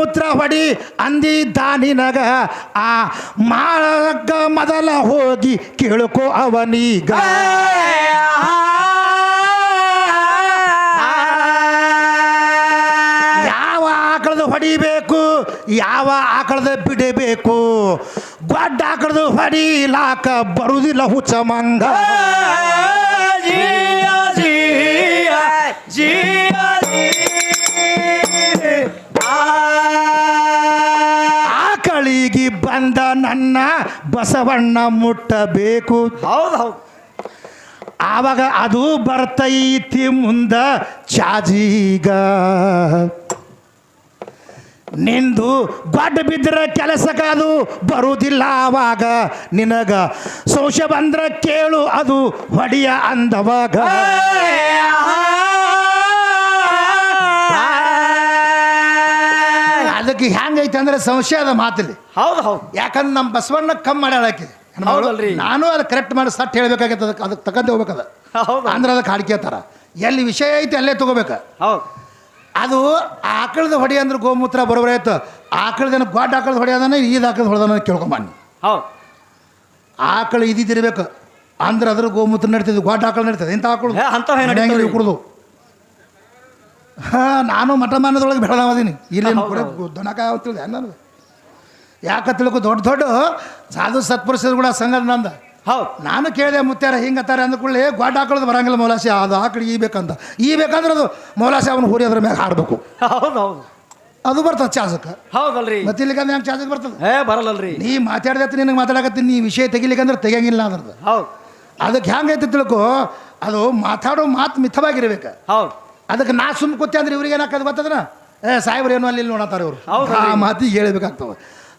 ಗೋಮೂತ್ರ ಹೊಡಿ ಅಂದಿದ್ದ ನಿನಗ ಆ ಮಾಳಗ ಮೊದಲ ಹೋಗಿ ಕೇಳ್ಕೋ ಅವನೀಗ ಯಾವ ಆಕಳದ ಹೊಡಿಬೇಕು ಯಾವ ಆಕಳದ ಬಿಡಬೇಕು ಗೊಡ್ಡ ಆಕಳದ ಹೊಡಿಲಾಕ ಬರುದಿಲ್ಲ ಹುಚ್ಚ ಮಂಗ ಆಕಳಿಗೆ ಬಂದ ನನ್ನ ಬಸವಣ್ಣ ಮುಟ್ಟಬೇಕು. ಹೌದು ಆವಾಗ ಅದು ಬರ್ತೈತಿ ಮುಂದ ಚಾಜೀಗ ನಿಂದು ಗೊಡ್ಡ ಬಿದ್ದರೆ ಕೆಲಸಕ್ಕೆ ಅದು ಬರುವುದಿಲ್ಲ. ಆವಾಗ ನಿನಗ ಸಂಶಯ ಬಂದ್ರೆ ಕೇಳು ಅದು ಹೊಡಿಯ ಅಂದವಾಗ ಅದಕ್ಕೆ ಹೆಂಗೈತೆ ಅಂದ್ರೆ ಸಂಶಯ ಅದ ಮಾತಲ್ಲಿ. ಹೌದು ಹೌದು ಯಾಕಂದ್ರೆ ನಮ್ಮ ಬಸವಣ್ಣ ಕಮ್ಮಿ ಮಾಡ್ಯಾಳಾಕಿ ನಾನು ಅದು ಕರೆಕ್ಟ್ ಮಾಡಿ ಸಟ್ ಹೇಳ್ಬೇಕಾಗೈತೆ. ಅದಕ್ಕೆ ತಗೊಂಡು ಹೋಗ್ಬೇಕದ ಅಂದ್ರೆ ಅದಕ್ಕೆ ಹಾಡ್ಕೇತಾರ ಎಲ್ಲಿ ವಿಷಯ ಐತಿ ಅಲ್ಲೇ ತಗೋಬೇಕು. ಹೌದು ಅದು ಆಕಳದ ಹೊಡಿ ಅಂದ್ರೆ ಗೋಮೂತ್ರ ಬರೋಬರ ಆಯ್ತು. ಆಕಳದೇನು ಗೊಡ್ಡ ಆಕಳದ ಹೊಡೆಯೋದನ್ನ ಈದ್ ಆಕಳದ ಹೊಡೆದನ್ನ ಕೇಳ್ಕೊಂಬನ್ನಿ. ಹೌದು ಆಕಳು ಇದಿರ್ಬೇಕು ಅಂದ್ರೆ ಅದ್ರ ಗೋಮೂತ್ರ ನಡೀತದೆ, ಗೊಡ್ಡ ಆಕಳು ನಡೀತದೆ. ಇಂಥ ಆಕಳು ಕುಡ್ದು ನಾನು ಮಠ ಮಾನದೊಳಗೆ ಬೆಳೆದೀನಿ ಇಲ್ಲಿ ದೊಣಕಾಯ ತಿಳಿದೆ ನನಗೆ. ಯಾಕೆ ತಿಳ್ಕೊ ದೊಡ್ಡ ದೊಡ್ಡ ಸಾಧು ಸತ್ಪುರುಷರುಗಳ ಸಂಘದ ನಂದ. ಹೌದು ನಾನು ಕೇಳಿದೆ ಮುತ್ಯಾರ ಹಿಂಗತ್ತಾರೆ ಅಂದ್ಕೊಳ್ಳಿ ಗೊಡ್ಡ ಆಕಳದು ಬರಂಗಿಲ್ಲ ಮೌಲಾಸಿ ಅದು ಆಕಳು ಈಬೇಕಂತ. ಈಬೇಕಂದ್ರೆ ಅದು ಮೌಲಾಸಿ ಅವನು ಹುರಿ ಅದ್ರ ಮ್ಯಾಗ ಹಾಡಬೇಕು. ಹೌದು ಹೌದು ಅದು ಬರ್ತದೆ ಚಾಸಕ್ಕೆ. ಹೌದಲ್ರಿ ಮತ್ತೆ ಇಲ್ಲಿಕಂದ್ರೆ ಹೆಂಗೆ ಚಾಸಕ್ಕೆ ಬರ್ತದೆ? ಬರಲ್ಲಲ್ರಿ. ನೀ ಮಾತಾಡ್ದತ್ತಿ ನಿನಗೆ ಮಾತಾಡಕತ್ತೀನಿ, ನೀ ವಿಷಯ ತೆಗಿಲಿಕ್ಕಂದ್ರೆ ತೆಗಿಯಂಗಿಲ್ಲ ಅದ್ರದ್ದು. ಹೌದು ಅದಕ್ಕೆ ಹೆಂಗೈತಿ ತಿಳ್ಕೊ ಅದು ಮಾತಾಡೋ ಮಾತು ಮಿತವಾಗಿರ್ಬೇಕು. ಹೌದು ಅದಕ್ಕೆ ನಾ ಸುಮ್ಮ ಕೂತೆ ಅಂದ್ರೆ ಇವ್ರಿಗೆ ಏನಾಕದು ಗೊತ್ತದನ ಸಾಹೇಬ್ರು ಏನೋ ಅಲ್ಲಿ ನೋಡತ್ತಾರ ಇವರು ಆ ಮಾತಿಗೆ ಹೇಳ್ಬೇಕಾಗ್ತವೆ.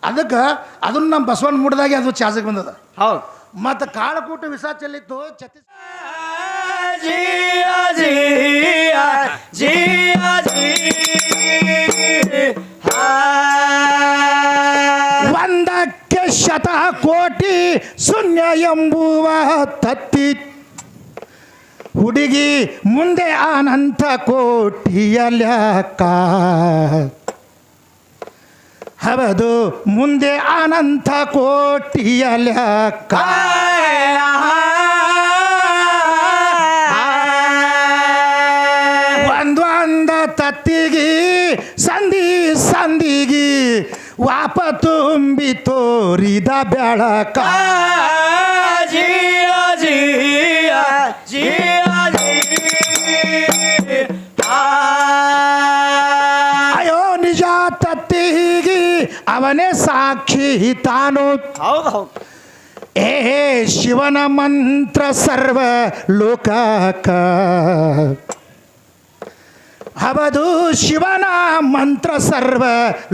ಅದಕ್ಕೆ ಅದನ್ನ ನಮ್ಮ ಬಸವಣ್ಣ ಮುಡ್ದಾಗೆ ಅದು ಚಾಸಕ್ಕೆ ಬಂದದ. ಹೌದು ಮತ್ತು ಕಾಳಕೂಟ ವಿಷ ಚೆಲ್ಲಿತ್ತು ಒಂದಕ್ಕೆ ಶತಕೋಟಿ ಶೂನ್ಯ ಎಂಬುವ ತತ್ತಿ ಹುಡುಗಿ ಮುಂದೆ ಅನಂತ ಕೋಟಿಯ ಲೆಕ್ಕ. ಹೌದು ಮುಂದೆ ಅನಂತ ಕೋಟಿಯ ಲೆಕ್ಕ. ಒಂದೊಂದ ತತ್ತಿಗಿ ಸಂದಿ ಸಂದಿಗಿ ವಾಪ ತುಂಬಿ ತೋರಿದ ಬೆಳಕ. ಅಯ್ಯೋ ನಿಜ ತತ್ತಿಗಿ ಅವನೇ ಸಾಕ್ಷಿ ತಾನು. ಹೌದು ಹೌದು ಏ ಶಿವನ ಮಂತ್ರ ಸರ್ವ ಲೋಕಕ. ಹೌದು ಶಿವನ ಮಂತ್ರ ಸರ್ವ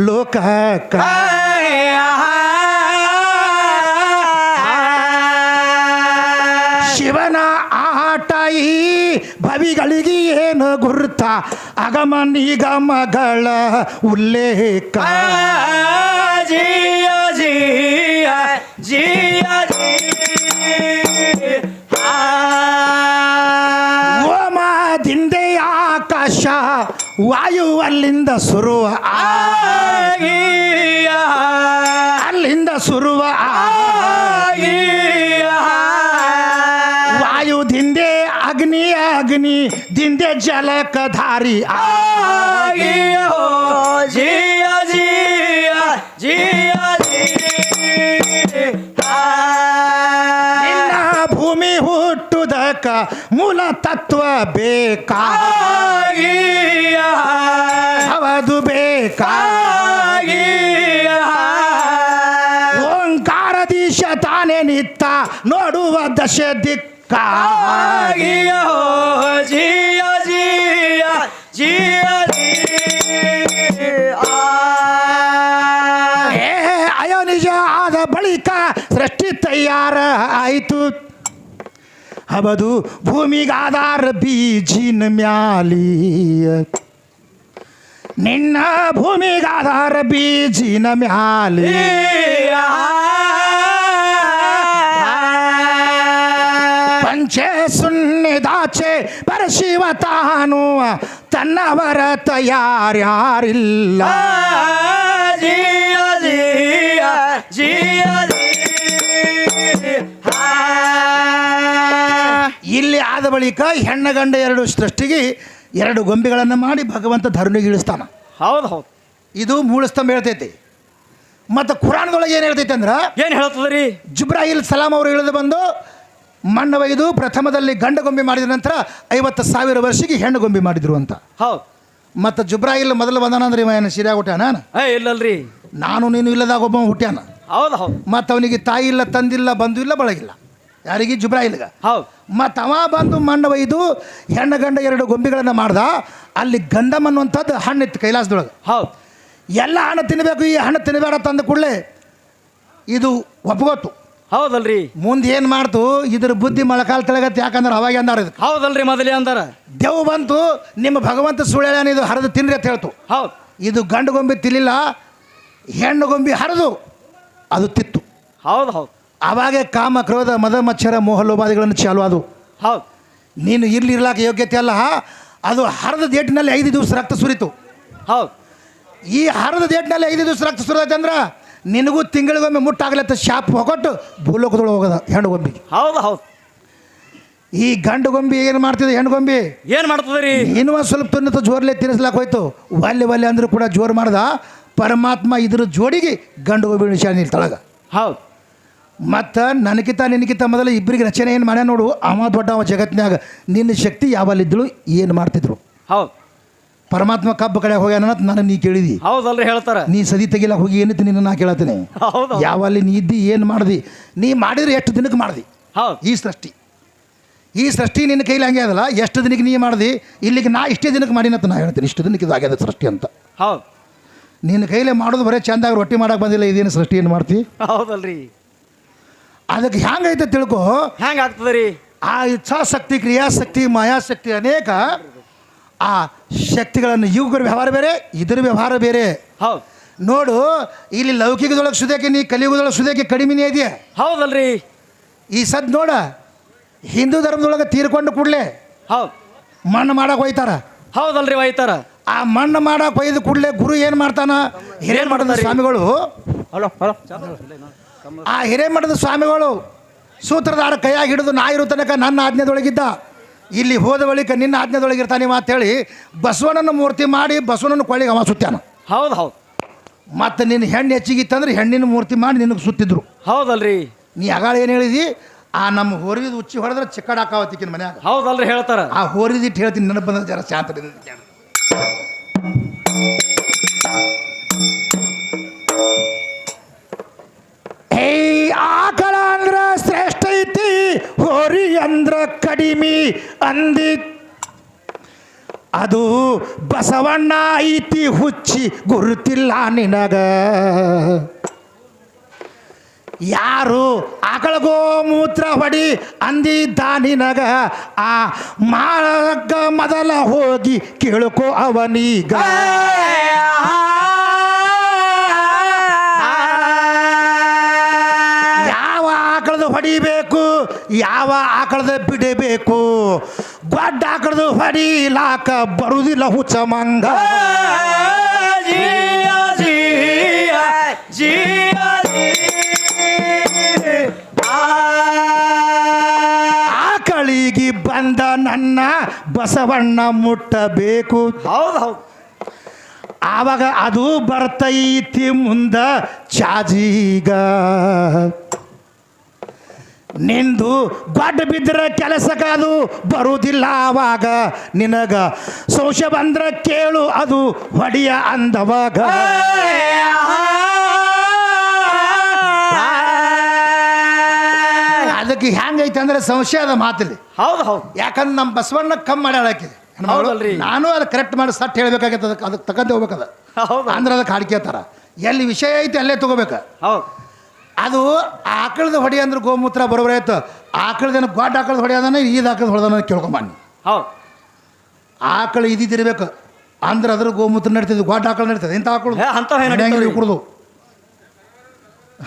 ಲೋಕಕ. ಶಿವನ ಆಟ ಈ ಭವಿಗಳಿಗೆ ಏನು ಗುರುತ ಅಗಮ ನಿಗಮಗಳ ಉಲ್ಲೇಖ. ಓಮದಿಂದೆ ಆಕಾಶ ವಾಯು ಅಲ್ಲಿಂದ ಸುರುವ ಅಲ್ಲಿಂದ ಸುರುವ ವಾಯು ದಿಂದೆ ಅಗ್ನಿ ಅಗ್ನಿ ದಿಂದೆ ಜಲಕಧಾರಿ ನಿನ್ನ ಭೂಮಿ ಹುಟ್ಟುದಕ್ಕ ಮೂಲ ತತ್ವ ಬೇಕಾ. ಹೌದು ಬೇಕಾ. ಓಂಕಾರದೀಶ ತಾನೇ ನಿತ್ತ ನೋಡುವ ದಶ ದಿಕ್ಕ. ಅಯೋ ನಿಜ ಆದ ಬಳಿಕ ಸೃಷ್ಟಿ ತಯಾರ ಆಯಿತು. ಹೌದು ಭೂಮಿಗಾದಾರ ಬೀಜಿನ ಮ್ಯಾಲಿ ನಿನ್ನ ಭೂಮಿಗಾದಾರ ಬೀಜಿನ ಮ್ಯಾಲಿ. ಪಂಚೆ ಸುನ್ನಿದಾಚೆ ಪರಶಿವ ತಾನು ತನ್ನವರ ತಯಾರ್ಯಾರಿಲ್ಲ. ಬಳಿಕ ಹೆಣ್ಣ ಗಂಡ ಎರಡು ಸೃಷ್ಟಿಗೆ ಎರಡು ಗೊಂಬೆಗಳನ್ನು ಮಾಡಿ ಭಗವಂತ ಧರಣಿಗೆ ಇಳಿಸ್ತಾನ. ಹೌದು ಹೌದು. ಇದು ಮೂಳಸ್ತಂಭ ಹೇಳ್ತೈತಿ. ಮತ್ತು ಕುರಾನ್ದೊಳಗೆ ಏನು ಹೇಳ್ತೈತೆ ಅಂದ್ರೆ, ಏನು ಹೇಳ್ತದ್ರಿ? ಜಿಬ್ರಾಯಿಲ್ ಸಲಾಂ ಅವರು ಇಳಿದು ಬಂದು ಮಣ್ಣು ಒಯ್ದು ಪ್ರಥಮದಲ್ಲಿ ಗಂಡ ಗೊಂಬೆ ಮಾಡಿದ ನಂತರ 50,000 ವರ್ಷಕ್ಕೆ ಹೆಣ್ಣು ಗೊಂಬೆ ಮಾಡಿದ್ರು ಅಂತ. ಹೌದು. ಮತ್ತು ಜಿಬ್ರಾಯಿಲ್ ಮೊದಲು ಬಂದಾನ ಅಂದ್ರೆ ಇವ ಏನು ಸಿರಿಯಾಗಿ ಹುಟ್ಟ್ಯಾನ? ಇಲ್ಲಲ್ರಿ. ನಾನು ನೀನು ಇಲ್ಲದಾಗ ಒಬ್ಬ ಹುಟ್ಟ್ಯಾನ. ಹೌದು ಹೌದು. ಮತ್ತು ಅವನಿಗೆ ತಾಯಿ ಇಲ್ಲ, ತಂದಿಲ್ಲ, ಬಂಧು ಇಲ್ಲ, ಬಳಗಿಲ್ಲ. ಯಾರಿಗೆ? ಜಿಬ್ರಾಯಿಲ್ಗ. ಹೌದು. ಮತ್ತು ಅವ ಬಂದು ಮಣ್ಣು ಒಯ್ದು ಹೆಣ್ಣು ಗಂಡ ಎರಡು ಗೊಂಬೆಗಳನ್ನು ಮಾಡ್ದ. ಅಲ್ಲಿ ಗಂಧಮ್ ಅನ್ನುವಂಥದ್ದು ಹಣ್ಣಿತ್ತು ಕೈಲಾಸದೊಳಗೆ. ಹೌದು. ಎಲ್ಲ ಹಣ್ಣು ತಿನ್ನಬೇಕು, ಈ ಹಣ್ಣು ತಿನ್ನಬೇಡ ತಂದ ಕೂಡಲೇ ಇದು ಒಪ್ಪಗೋತು. ಹೌದಲ್ರಿ. ಮುಂದೆ ಏನು ಮಾಡ್ತು, ಇದ್ರ ಬುದ್ಧಿ ಮೊಳಕಾಲ್ ತೆಳಗತ್ತೆ. ಯಾಕಂದ್ರೆ ಅವಾಗ ಅಂದಾರ ಇದಕ್ಕೆ. ಹೌದಲ್ರಿ, ಮೊದಲೇ ಅಂದಾರ. ದೇವ್ ಬಂತು, ನಿಮ್ಮ ಭಗವಂತ ಸುಳ್ಳ್ಯಾನ, ಇದು ಹರಿದು ತಿನ್ರಿ ಅಂತ ಹೇಳ್ತು. ಹೌದು. ಇದು ಗಂಡು ಗೊಂಬೆ ತಿನ್ನಿಲ್ಲ, ಹೆಣ್ಣು ಗೊಂಬೆ ಹರಿದು ಅದು ತಿತ್ತು. ಹೌದು ಹೌದು. ಆವಾಗೆ ಕಾಮ ಕ್ರೋಧ ಮದ ಮಚ್ಚರ ಮೋಹಲೋಪಾದಿಗಳನ್ನು ಚಾಲು ಅದು. ಹೌದು. ನೀನು ಇಲ್ಲಿ ಇರ್ಲಾಕ ಯೋಗ್ಯತೆ ಅಲ್ಲ. ಅದು ಹರಿದ ಡೇಟ್ನಲ್ಲಿ 5 ದಿವಸ ರಕ್ತ ಸುರಿತು. ಹೌದು. ಈ ಹರಿದ ಡೇಟ್ನಲ್ಲಿ 5 ದಿವಸ ರಕ್ತ ಸುರಿದೈತೆ ಅಂದ್ರೆ ನಿನಗೂ ತಿಂಗಳಿಗೊಮ್ಮೆ ಮುಟ್ಟಾಗ್ಲತ್ತ ಶಾಪ್ ಹೋಗೊಟ್ಟು ಭೂಲೋಕದೊಳಗೆ ಹೋಗೋದ ಹೆಣ್ಣು ಗೊಂಬೆಗೆ. ಹೌದು ಹೌದು. ಈ ಗಂಡು ಗೊಂಬೆ ಏನು ಮಾಡ್ತಿದೆ? ಹೆಣ್ಣು ಗೊಂಬೆ ಏನು ಮಾಡ್ತದ್ರಿ? ಇನ್ನೂ ಒಂದು ಸ್ವಲ್ಪ ತಿನ್ನತ್ತು ಜೋರ್ಲೆ ತಿನ್ನಿಸ್ಲಾಕ ಹೋಯ್ತು. ಒಲ್ಲೆ ಅಂದ್ರೂ ಕೂಡ ಜೋರು ಮಾಡ್ದ. ಪರಮಾತ್ಮ ಇದ್ರ ಜೋಡಿಗೆ ಗಂಡು ಗೊಂಬೆ ನಿಶಾನ ನಿಲ್ತೊಳಗ. ಹೌದು. ಮತ್ತು ನನಗಿಂತ ನಿನಗಿಂತ ಮೊದಲು ಇಬ್ಬರಿಗೆ ರಚನೆ ಏನು ಮಾಡ್ಯ ನೋಡು. ಅವ ದೊಡ್ಡ ಅವ ಜಗತ್ತಿನಾಗ. ನಿನ್ನ ಶಕ್ತಿ ಯಾವಲ್ಲಿದ್ದಳು, ಏನು ಮಾಡ್ತಿದ್ರು? ಹೌದು. ಪರಮಾತ್ಮ ಕಬ್ಬು ಕಡೆ ಹೋಗ್ಯಾನ ನಾನು ನೀ ಕೇಳಿದಿ. ಹೌದಲ್ರಿ, ಹೇಳ್ತಾರ. ನೀ ಸದಿ ತೆಗಿಲ ಹೋಗಿ ಏನೈತಿ ನಿನ್ನ ನಾ ಕೇಳತ್ತೇನೆ. ಹೌದು. ಯಾವಲ್ಲಿ ನೀ ಇದ್ದಿ, ಏನು ಮಾಡ್ದಿ, ನೀ ಮಾಡಿದ್ರೆ ಎಷ್ಟು ದಿನಕ್ಕೆ ಮಾಡ್ದಿ? ಹೌದು. ಈ ಸೃಷ್ಟಿ ನಿನ್ನ ಕೈಲಿ ಹಂಗೆ ಅದಲ್ಲ. ಎಷ್ಟು ದಿನಕ್ಕೆ ನೀ ಮಾಡ್ದಿ? ಇಲ್ಲಿಗೆ ನಾ ಇಷ್ಟೇ ದಿನಕ್ಕೆ ಮಾಡಿನಂತ ನಾ ಹೇಳ್ತೀನಿ. ಇಷ್ಟು ದಿನಕ್ಕೆ ಇದು ಆಗ್ಯದ ಸೃಷ್ಟಿ ಅಂತ. ಹೌದು. ನಿನ್ನ ಕೈಲೇ ಮಾಡೋದು ಬರೀ ಚಂದಾಗ ರೊಟ್ಟಿ ಮಾಡಕ್ಕೆ ಬಂದಿಲ್ಲ. ಇದೇನು ಸೃಷ್ಟಿ ಏನು ಮಾಡ್ತಿ? ಹೌದಲ್ರಿ. ಅದಕ್ಕೆ ಹ್ಯಾಂಗೈತೆ ತಿಳ್ಕೊ. ಹೆಂಗೆ ಆಗ್ತದ್ರಿ? ಆ ಇಚ್ಛಾಶಕ್ತಿ, ಕ್ರಿಯಾಶಕ್ತಿ, ಮಾಯಾಶಕ್ತಿ ಅನೇಕ ಆ ಶಕ್ತಿಗಳನ್ನು ಇವುಗಳ ವ್ಯವಹಾರ ಬೇರೆ, ಇದರ ವ್ಯವಹಾರ ಬೇರೆ. ಹೌದು. ನೋಡು, ಇಲ್ಲಿ ಲೌಕಿಕದೊಳಗೆ ಸುದೇಕೆ, ನೀ ಕಲಿಯುಗದೊಳಗೆ ಸುದೇಕೆ ಕಡಿಮೆನೇ ಇದೆಯಾ? ಹೌದಲ್ರಿ. ಈ ಸದ್ ನೋಡ, ಹಿಂದೂ ಧರ್ಮದೊಳಗೆ ತೀರ್ಕೊಂಡು ಕೂಡಲೇ ಹೌದು ಮಣ್ಣು ಮಾಡಕ್ಕೆ ಹೋಯ್ತಾರ. ಹೌದಲ್ರಿ, ಒಯ್ತಾರ. ಆ ಮಣ್ಣು ಮಾಡಕ್ಕೆ ಒಯ್ದು ಕೂಡಲೇ ಗುರು ಏನು ಮಾಡ್ತಾನ? ಹಿರೇಮಠದ ಸ್ವಾಮಿಗಳು, ಆ ಹಿರೇಮಠದ ಸ್ವಾಮಿಗಳು ಸೂತ್ರಧಾರ ಕೈಯಾಗಿ ಹಿಡಿದು ನಾ ಇರೋ ತನಕ ನನ್ನ ಆಜ್ಞೆದೊಳಗಿದ್ದ, ಇಲ್ಲಿ ಹೋದ ಬಳಿಕ ನಿನ್ನ ಆಜ್ಞೆದೊಳಗಿರ್ತಾನೆ ಅಂತೇಳಿ ಬಸವನನ್ನು ಮೂರ್ತಿ ಮಾಡಿ ಬಸವನನ್ನು ಕೊಳ್ಳಿಗೆ ಅವ ಸುತ್ತಾನ. ಹೌದು ಹೌದು. ಮತ್ತು ನಿನ್ನ ಹೆಣ್ಣು ಹೆಚ್ಚಿಗಿತ್ತಂದ್ರೆ ಹೆಣ್ಣಿನ ಮೂರ್ತಿ ಮಾಡಿ ನಿನಗೆ ಸುತ್ತಿದ್ರು. ಹೌದಲ್ರಿ. ನೀ ಅಗಾಳ ಏನು ಹೇಳಿದಿ? ಆ ನಮ್ಮ ಹೋರಿದ ಉಚ್ಚಿ ಹೊಡೆದ್ರೆ ಚಿಕ್ಕಡ ಹಾಕಾವತ್ತಿಕ್ಕಿನ ಮನ್ಯಾಗ. ಹೌದಲ್ರಿ, ಹೇಳ್ತಾರ. ಆ ಹೋರಿದಿಟ್ಟು ಹೇಳ್ತೀನಿ, ನೆನಪು ಬಂದ ಜರ ಶಾಂತ. ಆಕಳ ಅಂದ್ರ ಶ್ರೇಷ್ಠ ಐತಿ, ಹೋರಿ ಅಂದ್ರ ಕಡಿಮೆ ಅಂದಿ. ಅದು ಬಸವಣ್ಣ ಐತಿ ಹುಚ್ಚಿ ಗುರುತಿಲ್ಲ ನಿನಗ. ಯಾರು ಆಕಳ ಗೋಮೂತ್ರ ಹೊಡಿ ಅಂದಿದ್ದ ನಿನಗ, ಆ ಮಾಳಗ ಮೊದಲ ಹೋಗಿ ಕೇಳ್ಕೋ ಅವನೀಗ. ಯಾವ ಆಕಳದ ಹೊಡಿಬೇಕು, ಯಾವ ಆಕಳದ ಬಿಡಬೇಕು, ಗೊಡ್ಡ ಆಕಳದ ಹೊಡಿಲಾಕ ಬರುದಿಲ್ಲ ಹುಚ್ಚ ಮಂಗ. ಆಕಳಿಗೆ ಬಂದ ನನ್ನ ಬಸವಣ್ಣ ಮುಟ್ಟಬೇಕು. ಹೌದು ಹೌದು. ಆವಾಗ ಅದು ಬರ್ತೈತಿ ಮುಂದ ಚಾಜೀಗ. ನಿಂದು ಗೊಡ್ಡ ಬಿದ್ದರೆ ಕೆಲಸಕ್ಕೆ ಅದು ಬರುವುದಿಲ್ಲ. ಆವಾಗ ನಿನಗ ಸಂಶಯ ಬಂದ್ರೆ ಕೇಳು, ಅದು ಹೊಡಿಯ ಅಂದವಾಗ. ಅದಕ್ಕೆ ಹೆಂಗೈತೆ ಅಂದ್ರೆ ಸಂಶಯದ ಮಾತಿಲ್ಲಿ. ಹೌದು ಹೌದು. ಯಾಕಂದ್ರೆ ನಮ್ಮ ಬಸವಣ್ಣ ಕಮ್ಮಿ ಮಾಡ್ಯಾಳಕ್ಕೆ. ಹೌದಲ್ರಿ. ನಾನು ಅದು ಕರೆಕ್ಟ್ ಮಾಡಿ ಸಟ್ ಹೇಳ್ಬೇಕಾಗೈತೆ. ಅದಕ್ಕೆ ತಕ್ಕಂತೆ ಹೋಗ್ಬೇಕದ. ಹೌದು. ಅಂದ್ರೆ ಅದಕ್ಕೆ ಹಾಡ್ಕೇತಾರ. ಎಲ್ಲಿ ವಿಷಯ ಐತಿ ಅಲ್ಲೇ ತಗೋಬೇಕು. ಹೌದು. ಅದು ಆಕಳದ ಹೊಡಿ ಅಂದ್ರೆ ಗೋಮೂತ್ರ ಬರೋಬರ ಆಯ್ತು. ಆಕಳದೇನು ಗೊಡ್ಡ ಆಕಳದ ಹೊಡಿ ಅದಾನ, ಈದ್ ಆಕಳದ ಹೊಡೆದಾನ ಕೇಳ್ಕೊಂಬಣ್ಣಿ. ಹೌದು. ಆಕಳು ಇದ್ದಿರ್ಬೇಕು ಅಂದ್ರೆ ಅದ್ರ ಗೋಮೂತ್ರ ನಡೀತದೆ, ಗೊಡ್ಡ ಆಕಳು ನಡೀತದೆ. ಇಂಥ ಆಕಳು ಕುಡ್ದು.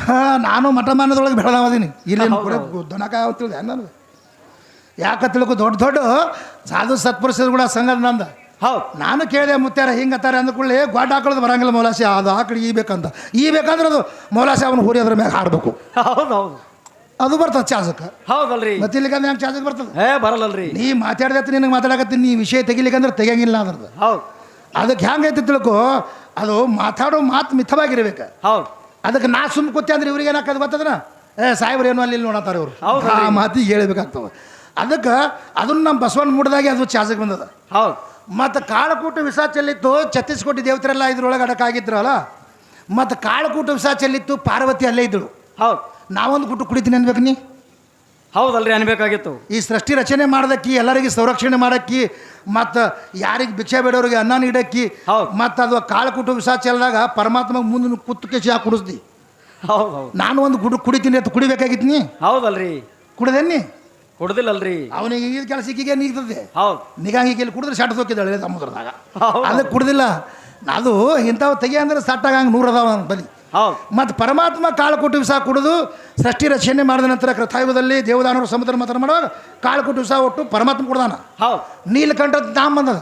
ಹಾಂ, ನಾನು ಮಠ ಮಾನದೊಳಗೆ ಬೆಳೆದವದೀನಿ. ಇಲ್ಲಿ ಕೂಡ ದನಕ ತಿಳಿದೆ ನಾನು. ಯಾಕೆ ತಿಳ್ಕೊ, ದೊಡ್ಡ ದೊಡ್ಡ ಸಾಧು ಸತ್ಪುರುಷರು ಕೂಡ ಸಂಘ ನಂದ. ಹೌದು. ನಾನು ಕೇಳಿದೆ, ಮುತ್ಯಾರ ಹಿಂಗತ್ತಾರೆ ಅಂದ್ಕೊಳ್ಳಿ, ಗೊಡ್ಡ ಆಕಳದು ಬರಂಗಿಲ್ಲ ಮೌಲಾಸಿ. ಅದು ಆಕಳಿಗೆ ಈ ಬೇಕಂತ. ಈ ಬೇಕಂದ್ರೆ ಅದು ಮೌಲಾಸಿ ಅವನು ಹುರಿ ಅದ್ರ ಮ್ಯಾಗ ಹಾಡಬೇಕು. ಹೌದು ಹೌದು. ಅದು ಬರ್ತದೆ ಚಾಸಕ್ಕೆ. ಹೌದಲ್ರಿ. ಮತ್ತೆ ಇಲ್ಲಿಗಂದ್ರೆ ಹೆಂಗೆ ಚಾಸಕ್ಕೆ ಬರ್ತದೆ? ಬರಲ್ಲಲ್ರಿ. ನೀ ಮಾತಾಡ್ದತ್ತಿ ನಿನಗೆ ಮಾತಾಡಕತ್ತೀನಿ, ನೀ ವಿಷಯ ತೆಗಿಲಿಕ್ಕಂದ್ರೆ ತೆಗಿಯಂಗಿಲ್ಲ ಅದ್ರದ್ದು. ಹೌದು ಅದಕ್ಕೆ ಹೆಂಗೈತಿ ತಿಳ್ಕೊ, ಅದು ಮಾತಾಡೋ ಮಾತು ಮಿತವಾಗಿರ್ಬೇಕು. ಹೌದು. ಅದಕ್ಕೆ ನಾ ಸುಮ್ಮ ಕೂತೆ ಅಂದ್ರೆ ಇವ್ರಿಗೆ ಏನಾಕದು ಗೊತ್ತದನ, ಸಾಹೇಬ್ರು ಏನು ಅಲ್ಲಿ ನೋಡತ್ತಾರ ಇವರು, ಹೌದು. ಆ ಮಾತಿಗೆ ಹೇಳ್ಬೇಕಾಗ್ತವೆ. ಅದಕ್ಕೆ ಅದನ್ನು ನಮ್ಮ ಬಸವಣ್ಣ ಮುಡ್ದಾಗೆ ಅದು ಚಾಸಕ್ಕೆ ಬಂದದ. ಹೌದು. ಮತ್ತು ಕಾಳಕೂಟ ವಿಷ ಚೆಲ್ಲಿತ್ತು, 36 ಕೋಟಿ ದೇವತೆರೆಲ್ಲ ಇದ್ರೊಳಗೆ ಅಡಕಾಗಿದ್ರಲ್ಲ. ಮತ್ತು ಕಾಳಕೂಟ ವಿಷ ಚೆಲ್ಲಿತ್ತು, ಪಾರ್ವತಿ ಅಲ್ಲೇ ಇದ್ದಳು. ಹೌದು. ನಾವೊಂದು ಗುಟ್ಟು ಕುಡಿತೀನಿ ಅನ್ಬೇಕು ನೀ. ಹೌದಲ್ರಿ, ಅನ್ಬೇಕಾಗಿತ್ತು. ಈ ಸೃಷ್ಟಿ ರಚನೆ ಮಾಡೋದಕ್ಕಿ, ಎಲ್ಲರಿಗೆ ಸಂರಕ್ಷಣೆ ಮಾಡೋಕ್ಕಿ, ಮತ್ತು ಯಾರಿಗೆ ಭಿಕ್ಷೆ ಬೇಡೋರಿಗೆ ಅನ್ನ ನೀಡಕ್ಕಿ, ಹೌದು. ಮತ್ತು ಅದು ಕಾಳಕೂಟ ವಿಷ ಚೆಲ್ಲಿದಾಗ ಪರಮಾತ್ಮಗೆ ಮುಂದೆ ಕುತ್ತಕ್ಕೆ ಚಾ ಕುಡಿಸ್ದಿ. ಹೌದು ಹೌದು. ನಾನು ಒಂದು ಗುಡು ಕುಡಿತೀನಿ ಅಂತ ಕುಡಿಬೇಕಾಗಿತ್ತು ನೀ. ಹೌದಲ್ರಿ. ಕುಡ್ದೇನಿ ಕುಡ್ದಿಲ್ಲಲ್ರಿ. ಅವನಿಗೆ ಈ ಕೆಲಸ ಈಗೀಗೆ ನೀಗ್ತದೆ. ಹೌದು. ನಿಗಾಂಗಿಗೆ ಕುಡಿದ್ರೆ ಸಟ್ ಹೋಗಿದ್ದಾಳೆ ಸಮುದ್ರದಾಗ. ಹೌದು. ಅದಕ್ಕೆ ಕುಡ್ದಿಲ್ಲ. ಅದು ಇಂಥವು ತೆಗಿ ಅಂದ್ರೆ ಸಟ್ಟಾಗ ಹಂಗೆ 100 ಅದಾವ ಬಲಿ. ಹೌದು. ಮತ್ತು ಪರಮಾತ್ಮ ಕಾಳಕೂಟ ವಿಷ ಕುಡಿದು ಸೃಷ್ಟಿ ರಚನೆ ಮಾಡಿದ ನಂತರ ಕೃತಾಯುಗದಲ್ಲಿ ದೇವದಾನವರು ಸಮುದ್ರ ಮಾತ್ರ ಮಾಡುವಾಗ ಕಾಳಕೂಟ ವಿಷ ಒಟ್ಟು ಪರಮಾತ್ಮ ಕುಡ್ದಾನ. ಹೌದು. ನೀಲಕಂಠ ನಾಮ ಬಂದದ.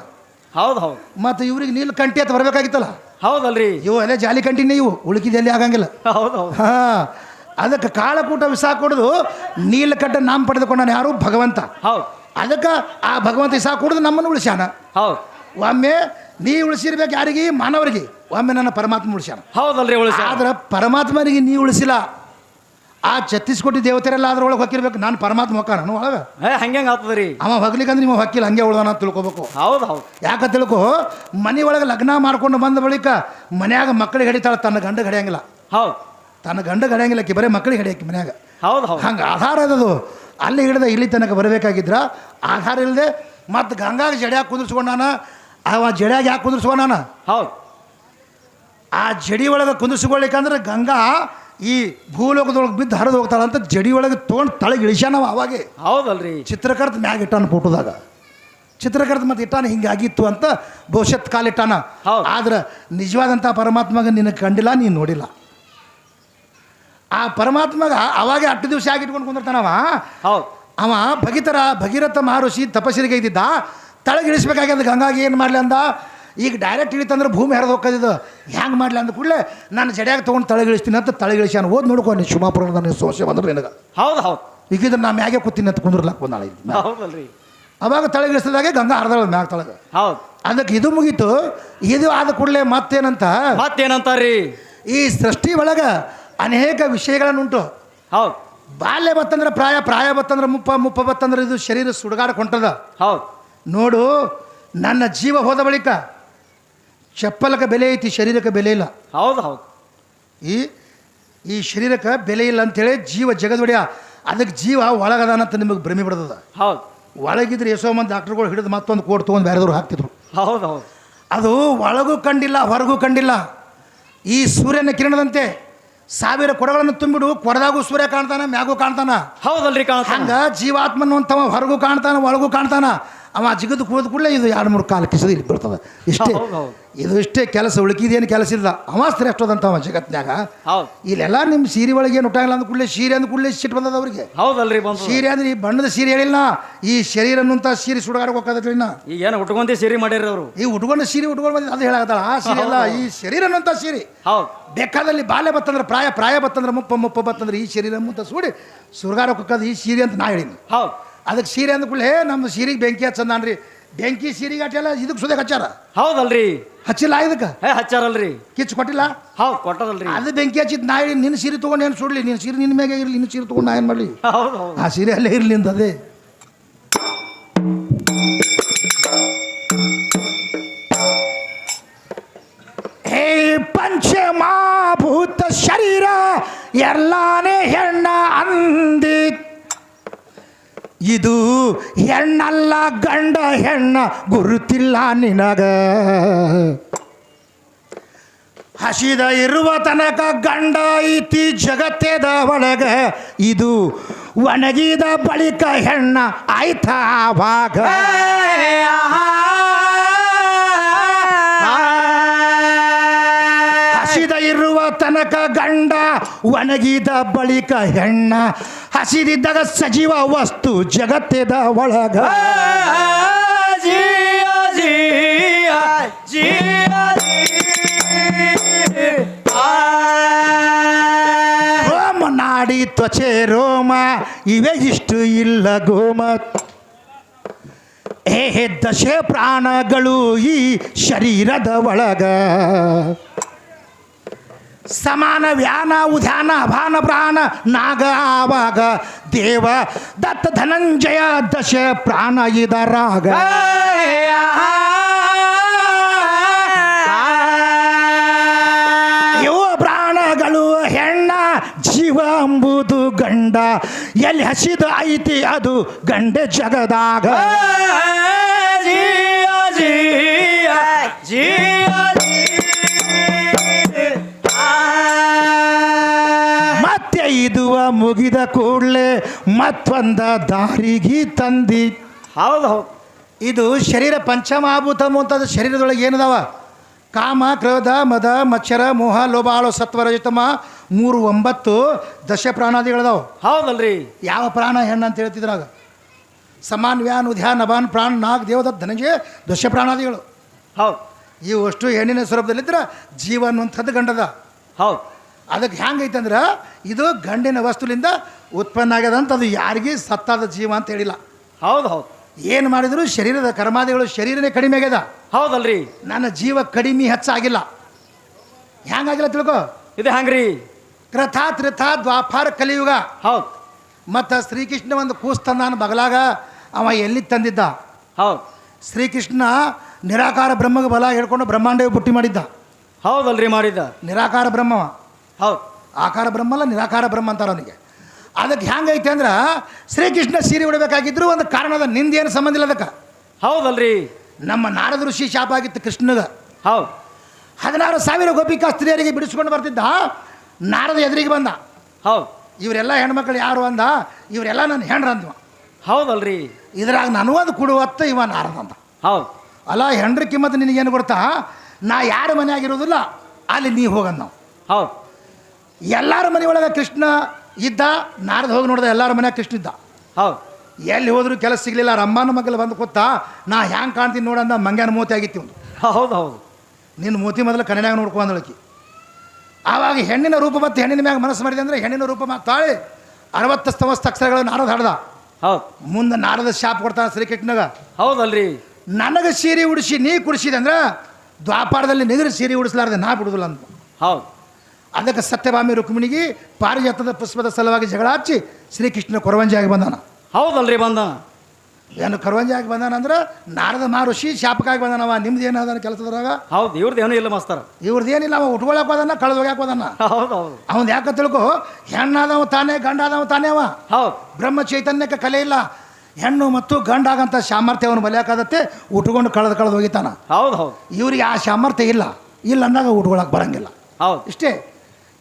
ಹೌದು ಹೌದು. ಮತ್ತು ಇವ್ರಿಗೆ ನೀಲಕಂಠಿ ಅಂತ ಬರಬೇಕಾಗಿತ್ತಲ್ಲ. ಹೌದಲ್ರಿ. ಇವು ಅಲ್ಲೇ ಜಾಲಿ ಕಂಟಿನೇ, ಇವು ಉಳುಕಿದಲ್ಲಿ ಆಗಂಗಿಲ್ಲ. ಹೌದು ಹೌದು. ಹಾಂ, ಅದಕ್ಕೆ ಕಾಳಕೂಟ ವಿಷ ಕುಡಿದು ನೀಲಕಂಠ ನಾಮ ಪಡೆದುಕೊಂಡಾನ ಯಾರು? ಭಗವಂತ. ಹೌದು. ಅದಕ್ಕೆ ಆ ಭಗವಂತ ವಿಷ ಕುಡಿದು ನಮ್ಮನ್ನು ಉಳಿಸ್ಯಾನ. ಹೌದು. ಒಮ್ಮೆ ನೀ ಉಳಿಸಿರ್ಬೇಕು ಯಾರಿಗೆ? ಮಾನವರಿಗೆ. ಒಮ್ಮೆ ನನ್ನ ಪರಮಾತ್ಮ ಉಳಿಸ್ಯಾನ. ಹೌದಲ್ರಿ, ಉಳಿಸ. ಆದ್ರೆ ಪರಮಾತ್ಮನಿಗೆ ನೀ ಉಳಿಸಿಲ್ಲ. ಆ 36 ಕೋಟಿ ದೇವತೆರೆಲ್ಲ ಅದ್ರೊಳಗೆ ಹೊಕ್ಕಿರ್ಬೇಕು. ನಾನು ಪರಮಾತ್ಮ ಹೊಕ್ಕ ನಾನು ಒಳಗೆ ಹಂಗೆ ಆಗ್ತದ್ರಿ. ಅವ ಹೋಗ್ಲಿಕ್ಕಂದ್ರೆ ನೀವು ಹೊಕ್ಕಿಲ್ಲ, ಹಂಗೆ ಉಳ್ದಾನ ಅಂತ ತಿಳ್ಕೊಬೇಕು. ಹೌದು ಹೌದು. ಯಾಕ ತಿಳ್ಕೊ, ಮನೆ ಒಳಗೆ ಲಗ್ನ ಮಾಡ್ಕೊಂಡು ಬಂದ ಬಳಿಕ ಮನ್ಯಾಗ ಮಕ್ಕಳಿಗೆ ಹಿಡಿತಾಳೆ, ತನ್ನ ಗಂಡ ಹಿಡಿಯಂಗಿಲ್ಲ. ಹೌದು. ತನ್ನ ಗಂಡ ಹಿಡಿಯಂಗಿಲ್ಲ, ಬರೀ ಮಕ್ಕಳಿಗೆ ಹಿಡಿಯಕ್ಕೆ ಮನ್ಯಾಗ. ಹೌದು ಹೌದು. ಹಂಗೆ ಆಧಾರ ಅದದು. ಅಲ್ಲಿ ಹಿಡಿದ ಇಲ್ಲಿ ತನಕ ಬರಬೇಕಾಗಿದ್ರ ಆಧಾರ ಇಲ್ಲದೆ ಮತ್ತು ಗಂಗಾಗ ಜಡ್ಯಾಗ ಕುಂದಿರ್ಸ್ಕೊಂಡಾನ. ಅವ ಜಡ್ಯಾಗ ಯಾಕೆ ಕುಂದಿರ್ಸ್ಕೊಂಡಾನ? ಹೌದು. ಆ ಜಡಿ ಒಳಗೆ ಕುಂದಿಸ್ಕೊಳ್ಳಿಕ್ಕಂದ್ರೆ ಗಂಗಾ ಈ ಭೂಲೋಕದೊಳಗೆ ಬಿದ್ದು ಹರಿದು ಹೋಗ್ತಾಳಂತ ಜಡಿ ಒಳಗೆ ತೊಗೊಂಡು ತಳಗೆ ಇಳಿಸ್ಯಾನವ. ಅವಾಗೆ ಹೌದಲ್ರಿ. ಚಿತ್ರಕರ್ತ ಮ್ಯಾಗ ಇಟ್ಟಾನ ಫೋಟೋದಾಗ. ಚಿತ್ರಕರ್ತ ಮತ್ತು ಇಟ್ಟಾನ ಹಿಂಗಾಗಿತ್ತು ಅಂತ ಭವಿಷ್ಯತ್ ಕಾಲ ಇಟ್ಟಾನ. ಆದ್ರೆ ನಿಜವಾದಂಥ ಪರಮಾತ್ಮಗೆ ನಿನಗೆ ಕಂಡಿಲ್ಲ, ನೀನು ನೋಡಿಲ್ಲ. ಆ ಪರಮಾತ್ಮಗ ಅವಾಗೆ 8 ದಿವಸ ಆಗಿಟ್ಕೊಂಡು ಕುಂದಿರ್ತಾನವ. ಹೌದು. ಅವ ಭಗೀರಥ ಮಹರ್ಷಿ ತಪಸ್ಸರಿಗೆ ಇದ್ದಿದ್ದ. ತಳಗೆ ಇಳಿಸ್ಬೇಕಾಗ್ಯದ. ಗಂಗಾಗಿ ಏನು ಮಾಡಲಿ ಅಂದ, ಈಗ ಡೈರೆಕ್ಟ್ ಇಳಿತಂದ್ರೆ ಭೂಮಿ ಹರಿದು ಹೋಗೋದಿದ್ದು, ಹ್ಯಾಂಗೆ ಮಾಡಲಿ ಅಂದ ಕೂಡಲೇ ನಾನು ಜಡ್ಯಾಗ ತೊಗೊಂಡು ತಳಗಿಳಿಸ್ತೀನಿ ಅಂತ ತಳಗಿಳಿಸ್ಯಾನ. ಓದ್ ನೋಡ್ಕೊ ನೀನು ಶುಭಾಪುರ ನನ್ನ ಸೋಸೆ ಬಂದ್ರೆ ನಿನಗೆ. ಹೌದು ಹೌದು. ಈಗಿದ್ರೆ ನಾ ಮ್ಯಾಗೆ ಕೂತೀನಿ ಅಂತ ಕುಂದ್ರಲಾಕ ಬಂದಾಳೆ. ಹೌದಲ್ರಿ. ಅವಾಗ ತಳಗಿಳಿಸಿದಾಗೆ ಗಂಗಾ ಹರಿದಾಳ ಮ್ಯಾಗ ತಳಗ. ಹೌದು. ಅದಕ್ಕೆ ಇದು ಮುಗೀತು. ಇದು ಆದ ಕೂಡಲೇ ಮತ್ತೇನಂತಾರ್ರಿ? ಈ ಸೃಷ್ಟಿ ಒಳಗೆ ಅನೇಕ ವಿಷಯಗಳನ್ನುಂಟು. ಹೌದು. ಬಾಲ್ಯ ಬತ್ತಂದ್ರೆ ಪ್ರಾಯ, ಪ್ರಾಯ ಬತ್ತಂದ್ರೆ ಮುಪ್ಪ ಬತ್ತಂದ್ರೆ ಇದು ಶರೀರ ಸುಡುಗಾಡಕ್ಕೆ ಹೊಂಟದ. ಹೌದು. ನೋಡು, ನನ್ನ ಜೀವ ಹೋದ ಬಳಿಕ ಚಪ್ಪಲಕ್ಕೆ ಬೆಲೆ ಐತಿ, ಶರೀರಕ್ಕೆ ಬೆಲೆ ಇಲ್ಲ. ಹೌದು ಹೌದು. ಈ ಶರೀರಕ್ಕೆ ಬೆಲೆ ಇಲ್ಲ ಅಂಥೇಳಿ ಜೀವ ಜಗದೊಡೆಯ. ಅದಕ್ಕೆ ಜೀವ ಒಳಗದಾನಂತ ನಿಮಗೆ ಭ್ರಮೆ ಬಿಡದ. ಹೌದು. ಒಳಗಿದ್ರೆ ಎಷ್ಟೋ ಮಂದಿ ಡಾಕ್ಟರ್ಗಳು ಹಿಡಿದು ಮತ್ತೊಂದು ಕೋಟ್ ತೊಗೊಂಡು ಬೇರೆದವ್ರು ಹಾಕ್ತಿದ್ರು. ಹೌದು ಹೌದು. ಅದು ಒಳಗೂ ಕಂಡಿಲ್ಲ, ಹೊರಗೂ ಕಂಡಿಲ್ಲ. ಈ ಸೂರ್ಯನ ಕಿರಣದಂತೆ 1000 ಕೊಡಗಳನ್ನು ತುಂಬಿಡು, ಕೊಡದಾಗೂ ಸೂರ್ಯ ಕಾಣ್ತಾನ, ಮ್ಯಾಗೂ ಕಾಣ್ತಾನ. ಹೌದಲ್ರಿ. ಹಂಗ ಜೀವಾತ್ಮನು ಅಂತವ ಹೊರಗೂ ಕಾಣ್ತಾನ, ಒಳಗೂ ಕಾಣ್ತಾನ. ಅವ ಜಿಗದು ಕೂದ ಕೂಡಲೇ ಇದು 2-3 ಕಾಲು ಕಿಸದು ಇಲ್ಲಿ ಬರ್ತದೆ. ಇಷ್ಟೇ, ಇದು ಇಷ್ಟೇ ಕೆಲಸ. ಉಳುಕಿದೇನು ಕೆಲಸ ಇಲ್ಲ. ಅವ ಶ್ರೇಷ್ಠದಂತವ ಜಗತ್ನ್ಯಾಗ. ಇಲ್ಲೆಲ್ಲ ನಿಮ್ಮ ಸೀರೆ ಒಳಗೆ ಏನು ಊಟ ಇಲ್ಲ ಅಂದ ಕೂಡಲೇ ಸೀರೆ ಅಂದ ಕೂಡಲೇ ಸಿಟ್ಟು ಬಂದದ ಅವ್ರಿಗೆ. ಹೌದಲ್ರಿ. ಸೀರೆ ಅಂದ್ರೆ ಈ ಬಣ್ಣದ ಸೀರೆ ಹೇಳಿಲ್ಲ, ಈ ಶರೀರ ಅನ್ನುವಂಥ ಸೀರೆ ಸುಡುಗಾಡಕ್ಕೆ ಹೋಗೋದ್ರಿ. ಈಗ ಏನು ಉಟ್ಕೊಂಡಿ ಸೀರೆ ಮಾಡ್ಯಾರ ಅವರು? ಈ ಉಟ್ಕೊಂಡ ಸೀರೆ ಉಟ್ಕೊಂಡು ಬಂದಿದ್ದು ಅದು ಹೇಳಾಗತ್ತಾಳ. ಆ ಸೀರೆ ಅಲ್ಲ, ಈ ಶರೀರ ಅನ್ನುವಂಥ ಸೀರೆ. ಹೌದು. ಬೇಕಾದಲ್ಲಿ ಬಾಲ್ಯ ಬತ್ತಂದ್ರೆ ಪ್ರಾಯ, ಪ್ರಾಯ ಬತ್ತಂದ್ರೆ ಮುಪ್ಪ ಬತ್ತಂದ್ರೆ ಈ ಶರೀರ ಮುಂತ ಸೂಡಿ ಸುಡುಗಾಡಕ್ಕೆ ಹೋಗೋದು ಈ ಸೀರೆ ಅಂತ ನಾ ಹೇಳಿನಿ. ಹೌದು. ಅದಕ್ಕೆ ಸೀರೆ ಅಂದ ಕೂಡಲೇ ನಮ್ಮ ಸೀರೆಗೆ ಬೆಂಕಿ ಹಚ್ಚಂದಾನ್ರಿ. ಬೆಂಕಿ ಸೀರೆಗೆ ಹಚ್ಚಲ್ಲ, ಇದಕ್ಕೆ ಸುದೇ ಹಚ್ಚಾರ. ಹೌದಲ್ರಿ. ಹಚ್ಚಿಲ್ಲ ಇದಕ್ಕೆ? ಹಚ್ಚಾರಲ್ರಿ. ಕಿಚ್ಚು ಕೊಟ್ಟಿಲ್ಲ. ಹೌದು, ಕೊಟ್ಟದಲ್ರಿ. ಅದು ಬೆಂಕಿ ಹಚ್ಚಿದ್ ನಾ ಹೇಳಿ, ನಿನ್ನ ಸೀರೆ ತೊಗೊಂಡು ಏನು ಸುಡ್ಲಿ, ನಿನ್ನ ಸೀರೆ ನಿನ್ನ ಮ್ಯಾಗೆ ಇರಲಿ, ನಿನ್ನ ಸೀರೆ ತೊಗೊಂಡು ನಾ ಏನು ಮಾಡಲಿ? ಹೌದು. ಆ ಸೀರೆ ಅಲ್ಲೇ ಇರಲಿ ಅಂತ. ಅದೇ ಹೇ ಪಂಚಮಹಾಭೂತ ಶರೀರ ಎಲ್ಲಾನೇ ಹೆಣ್ಣ ಅಂದಿ. ಇದು ಹೆಣ್ಣಲ್ಲ ಗಂಡ ಹೆಣ್ಣ ಗುರುತಿಲ್ಲ ನಿನಗ. ಹಸಿದ ಇರುವ ತನಕ ಗಂಡ ಐತಿ ಜಗತ್ತೇದ ಒಳಗ. ಇದು ಒಣಗಿದ ಬಳಿಕ ಹೆಣ್ಣ ಆಯ್ತಾ ಆವಾಗ. ಹಸಿದ ಇರುವ ತನಕ ಗಂಡ, ಒಣಗಿದ ಬಳಿಕ ಹೆಣ್ಣ. ಹಸಿದಿದ್ದಾಗ ಸಜೀವ ವಸ್ತು ಜಗತ್ತೇದ ಒಳಗ. ನಾಡಿ ತೋಳಿ ತ್ವಚೆ ರೋಮ ಇವೇ ಇಷ್ಟು ಇಲ್ಲ ಗೋಮ. ದಶೆ ಪ್ರಾಣಗಳು ಈ ಶರೀರದ ಒಳಗ, ಸಮಾನ ವ್ಯಾನ ಉದ್ಯಾನ ಅಭಾನ ಪ್ರಾಣ ನಾಗ ಆವಾಗ ದೇವ ದತ್ತ ಧನಂಜಯ ದಶ ಪ್ರಾಣ ಇದರಾಗ. ಇವು ಪ್ರಾಣಗಳು ಹೆಣ್ಣ, ಜೀವ ಎಂಬುದು ಗಂಡ, ಎಲ್ಲಿ ಹಸಿದ ಐತಿ ಅದು ಗಂಡೆ ಜಗದಾಗ. ಮತ್ತೆ ಇದುವ ಮುಗಿದ ಕೂಡಲೇ ಮತ್ತೊಂದ ದಾರಿಗೆ ತಂದಿ. ಹೌದು ಹೌದು. ಇದು ಶರೀರ ಪಂಚಮಹಾಭೂತ ಅಂತದ ಶರೀರದೊಳಗೆ ಏನದಾವ? ಕಾಮ, ಕ್ರೋಧ, ಮದ, ಮಚ್ಚರ, ಮೋಹ, ಲೋಭ, ಆಳೋ, ಸತ್ವ, ರಜತಮ 3 9 ದಶ ಪ್ರಾಣಾದಿಗಳದಾವ. ಹೌದಲ್ರಿ. ಯಾವ ಪ್ರಾಣ ಹೆಣ್ಣು ಅಂತ ಹೇಳ್ತಿದ್ರಾಗ? ಸಮಾನ್ ವ್ಯಾನ್ ಉದ್ಯಾನ ಅಭಾನ್ ಪ್ರಾಣ ನಾಗ್ ದೇವದತ್ತ ಧನಂಜಯ ದಶ ಪ್ರಾಣಾದಿಗಳು. ಹೌದು. ಇವು ಅಷ್ಟು ಹೆಣ್ಣಿನ ಸ್ವರೂಪದಲ್ಲಿದ್ರೆ ಜೀವ ಅನ್ನುವಂಥದ್ದು ಗಂಡದ. ಹೌದು. ಅದಕ್ಕೆ ಹೆಂಗೈತೆ ಅಂದ್ರೆ ಇದು ಗಂಡಿನ ವಸ್ತುಲಿಂದ ಉತ್ಪನ್ನ ಆಗ್ಯದ ಅಂತ, ಅದು ಯಾರಿಗೆ ಸತ್ತಾದ ಜೀವ ಅಂತ ಹೇಳಿಲ್ಲ. ಹೌದು ಹೌದು. ಏನು ಮಾಡಿದ್ರು ಶರೀರದ ಕರ್ಮಾದಿಗಳು ಶರೀರನೇ ಕಡಿಮೆ ಆಗ್ಯದ. ಹೌದಲ್ರಿ. ನನ್ನ ಜೀವ ಕಡಿಮೆ ಹೆಚ್ಚಾಗಿಲ್ಲ. ಹೆಂಗಾಗಿಲ್ಲ ತಿಳ್ಕೊ. ಇದು ಹಂಗ್ರಿ? ಕೃತ ತ್ರಿತ ದ್ವಾಪಾರ ಕಲಿಯುಗ. ಹೌದು. ಮತ್ತು ಶ್ರೀಕೃಷ್ಣ ಒಂದು ಕೂಸ್ ತಂದಾನ ಬಗಲಾಗ, ಅವ ಎಲ್ಲಿ ತಂದಿದ್ದ? ಹೌದು. ಶ್ರೀಕೃಷ್ಣ ನಿರಾಕಾರ ಬ್ರಹ್ಮಗೆ ಬಲ ಹೇಳ್ಕೊಂಡು ಬ್ರಹ್ಮಾಂಡವೇ ಬುಟ್ಟಿ ಮಾಡಿದ್ದ. ಹೌದಲ್ರಿ, ಮಾಡಿದ್ದ. ನಿರಾಕಾರ ಬ್ರಹ್ಮವ. ಹೌದು. ಆಕಾರ ಬ್ರಹ್ಮ ಅಲ್ಲ, ನಿರಾಕಾರ ಬ್ರಹ್ಮ ಅಂತಾರೆ ಅವನಿಗೆ. ಅದಕ್ಕೆ ಹೆಂಗೈತೆ ಅಂದ್ರೆ ಶ್ರೀಕೃಷ್ಣ ಸೀರೆ ಉಡಬೇಕಾಗಿದ್ರು ಒಂದು ಕಾರಣದ, ನಿಂದೇನು ಸಂಬಂಧ ಇಲ್ಲ ಅದಕ್ಕೆ. ಹೌದಲ್ರಿ. ನಮ್ಮ ನಾರದ ಋಷಿ ಶಾಪ ಆಗಿತ್ತು ಕೃಷ್ಣಗ. ಹೌದು. 16,000 ಗೋಪಿಕಾ ಸ್ತ್ರೀಯರಿಗೆ ಬಿಡಿಸ್ಕೊಂಡು ಬರ್ತಿದ್ದ. ನಾರದ ಎದುರಿಗೆ ಬಂದ. ಹೌದು. ಇವರೆಲ್ಲ ಹೆಣ್ಮಕ್ಳು ಯಾರು ಅಂದ? ಇವರೆಲ್ಲ ನನ್ನ ಹೆಣ್ರು ಅಂದ್ವ. ಹೌದಲ್ರಿ. ಇದ್ರಾಗ ನನಗೂ ಅದು ಕೊಡುವತ್ತ ಇವ ನಾರದ ಅಂತ. ಹೌದು. ಅಲ್ಲ, ಹೆಣ್ರ ಕಿಮ್ಮತ್ತು ನಿನಗೇನು ಗೊತ್ತಾ? ನಾ ಯಾರ ಮನೆಯಾಗಿರೋದಿಲ್ಲ ಅಲ್ಲಿ ನೀ ಹೋಗಂದ್ ನಾವು. ಹೌದು. ಎಲ್ಲರ ಮನೆಯೊಳಗೆ ಕೃಷ್ಣ ಇದ್ದ. ನಾರದ ಹೋಗಿ ನೋಡ್ದೆ ಎಲ್ಲರ ಮನ್ಯಾಗ ಕೃಷ್ಣ ಇದ್ದ. ಹೌದು. ಎಲ್ಲಿ ಹೋದ್ರು ಕೆಲಸ ಸಿಗಲಿಲ್ಲ. ರಮ್ಮನ ಮಗಲು ಬಂದು ಕೂತ, ನಾ ಹ್ಯಾಂಗೆ ಕಾಣ್ತೀನಿ ನೋಡಂದ. ಮಂಗ್ಯಾನ ಮೂತಿ ಆಗಿತ್ತು ಒಂದು. ಹೌದು ಹೌದು. ನಿನ್ನ ಮೂತಿ ಮೊದಲು ಕನ್ನಡಿಯಾಗ ನೋಡ್ಕೊಂಡಳಕಿ. ಆವಾಗ ಹೆಣ್ಣಿನ ರೂಪ ಮತ್ತು ಹೆಣ್ಣಿನ ಮ್ಯಾಗ ಮನಸ್ಸು ಮಾಡಿದೆ ಅಂದರೆ ಹೆಣ್ಣಿನ ರೂಪ ತಾಳಿ 60 ಸ್ತವಸ್ತ ಅಕ್ಷರಗಳನ್ನು ನಾರದ ಹಾಡ್ದ. ಹೌದು. ಮುಂದೆ ನಾರದ ಶಾಪ್ ಕೊಡ್ತಾನೆ ಶ್ರೀಕೃಷ್ಣಗ. ಹೌದಲ್ರಿ. ನನಗೆ ಸೀರೆ ಉಡಿಸಿ ನೀ ಕುಡಿಸಿದೆ ಅಂದ್ರೆ ದ್ವಾಪಾರದಲ್ಲಿ ನಿಗರಿ ಸೀರೆ ಉಡಿಸಲಾರ್ದೆ ನಾ ಬಿಡುದಿಲ್ಲ ಅಂತ. ಹೌದು. ಅದಕ್ಕೆ ಸತ್ಯಭಾಮಿ ರುಕ್ಮಿಣಿಗೆ ಪಾರಿಜಾತದ ಪುಷ್ಪದ ಸಲುವಾಗಿ ಜಗಳ ಹಚ್ಚಿ ಶ್ರೀಕೃಷ್ಣ ಕೊರವಂಜಿಯಾಗಿ ಬಂದಾನ. ಹೌದಲ್ರಿ, ಬಂದ. ಏನು ಕೊರವಂಜಿಯಾಗಿ ಬಂದಾನ ಅಂದ್ರೆ ನಾರದ ಮಹರ್ಷಿ ಶಾಪಕ್ಕಾಗಿ ಬಂದಾನವ. ನಿಮ್ದು ಏನಾದ ಕೆಲಸದ್ರಾಗ? ಹೌದು. ಇವ್ರದ್ದು ಏನೂ ಇಲ್ಲ ಮಾಸ್ತರ. ಇವ್ರದ್ದು ಏನಿಲ್ಲ. ಅವ ಉಟ್ಕೊಳಕ್ ಹೋದಾನ, ಕಳೆದು ಹೋಗ್ಯಾಕ ಹೋದಾನ. ಹೌದು ಹೌದು. ಅವನ್ ಯಾಕೆ ತಿಳ್ಕೊ, ಹೆಣ್ಣಾದವ ತಾನೇ, ಗಂಡಾದವ ತಾನೇ. ಅವ ಹೌದು. ಬ್ರಹ್ಮ ಚೈತನ್ಯಕ್ಕೆ ಕಲೆ ಇಲ್ಲ. ಹೆಣ್ಣು ಮತ್ತು ಗಂಡಾಗಂತ ಸಾಮರ್ಥ್ಯ ಅವನು ಬಲಿಯಾಕಾದತ್ತೆ. ಉಟ್ಕೊಂಡು ಕಳೆದು ಹೋಗಿತಾನ. ಹೌದು ಹೌದು. ಇವ್ರಿಗೆ ಆ ಸಾಮರ್ಥ್ಯ ಇಲ್ಲ. ಅಂದಾಗ ಉಟ್ಕೊಳಕ್ ಬರಂಗಿಲ್ಲ. ಹೌದು. ಇಷ್ಟೇ.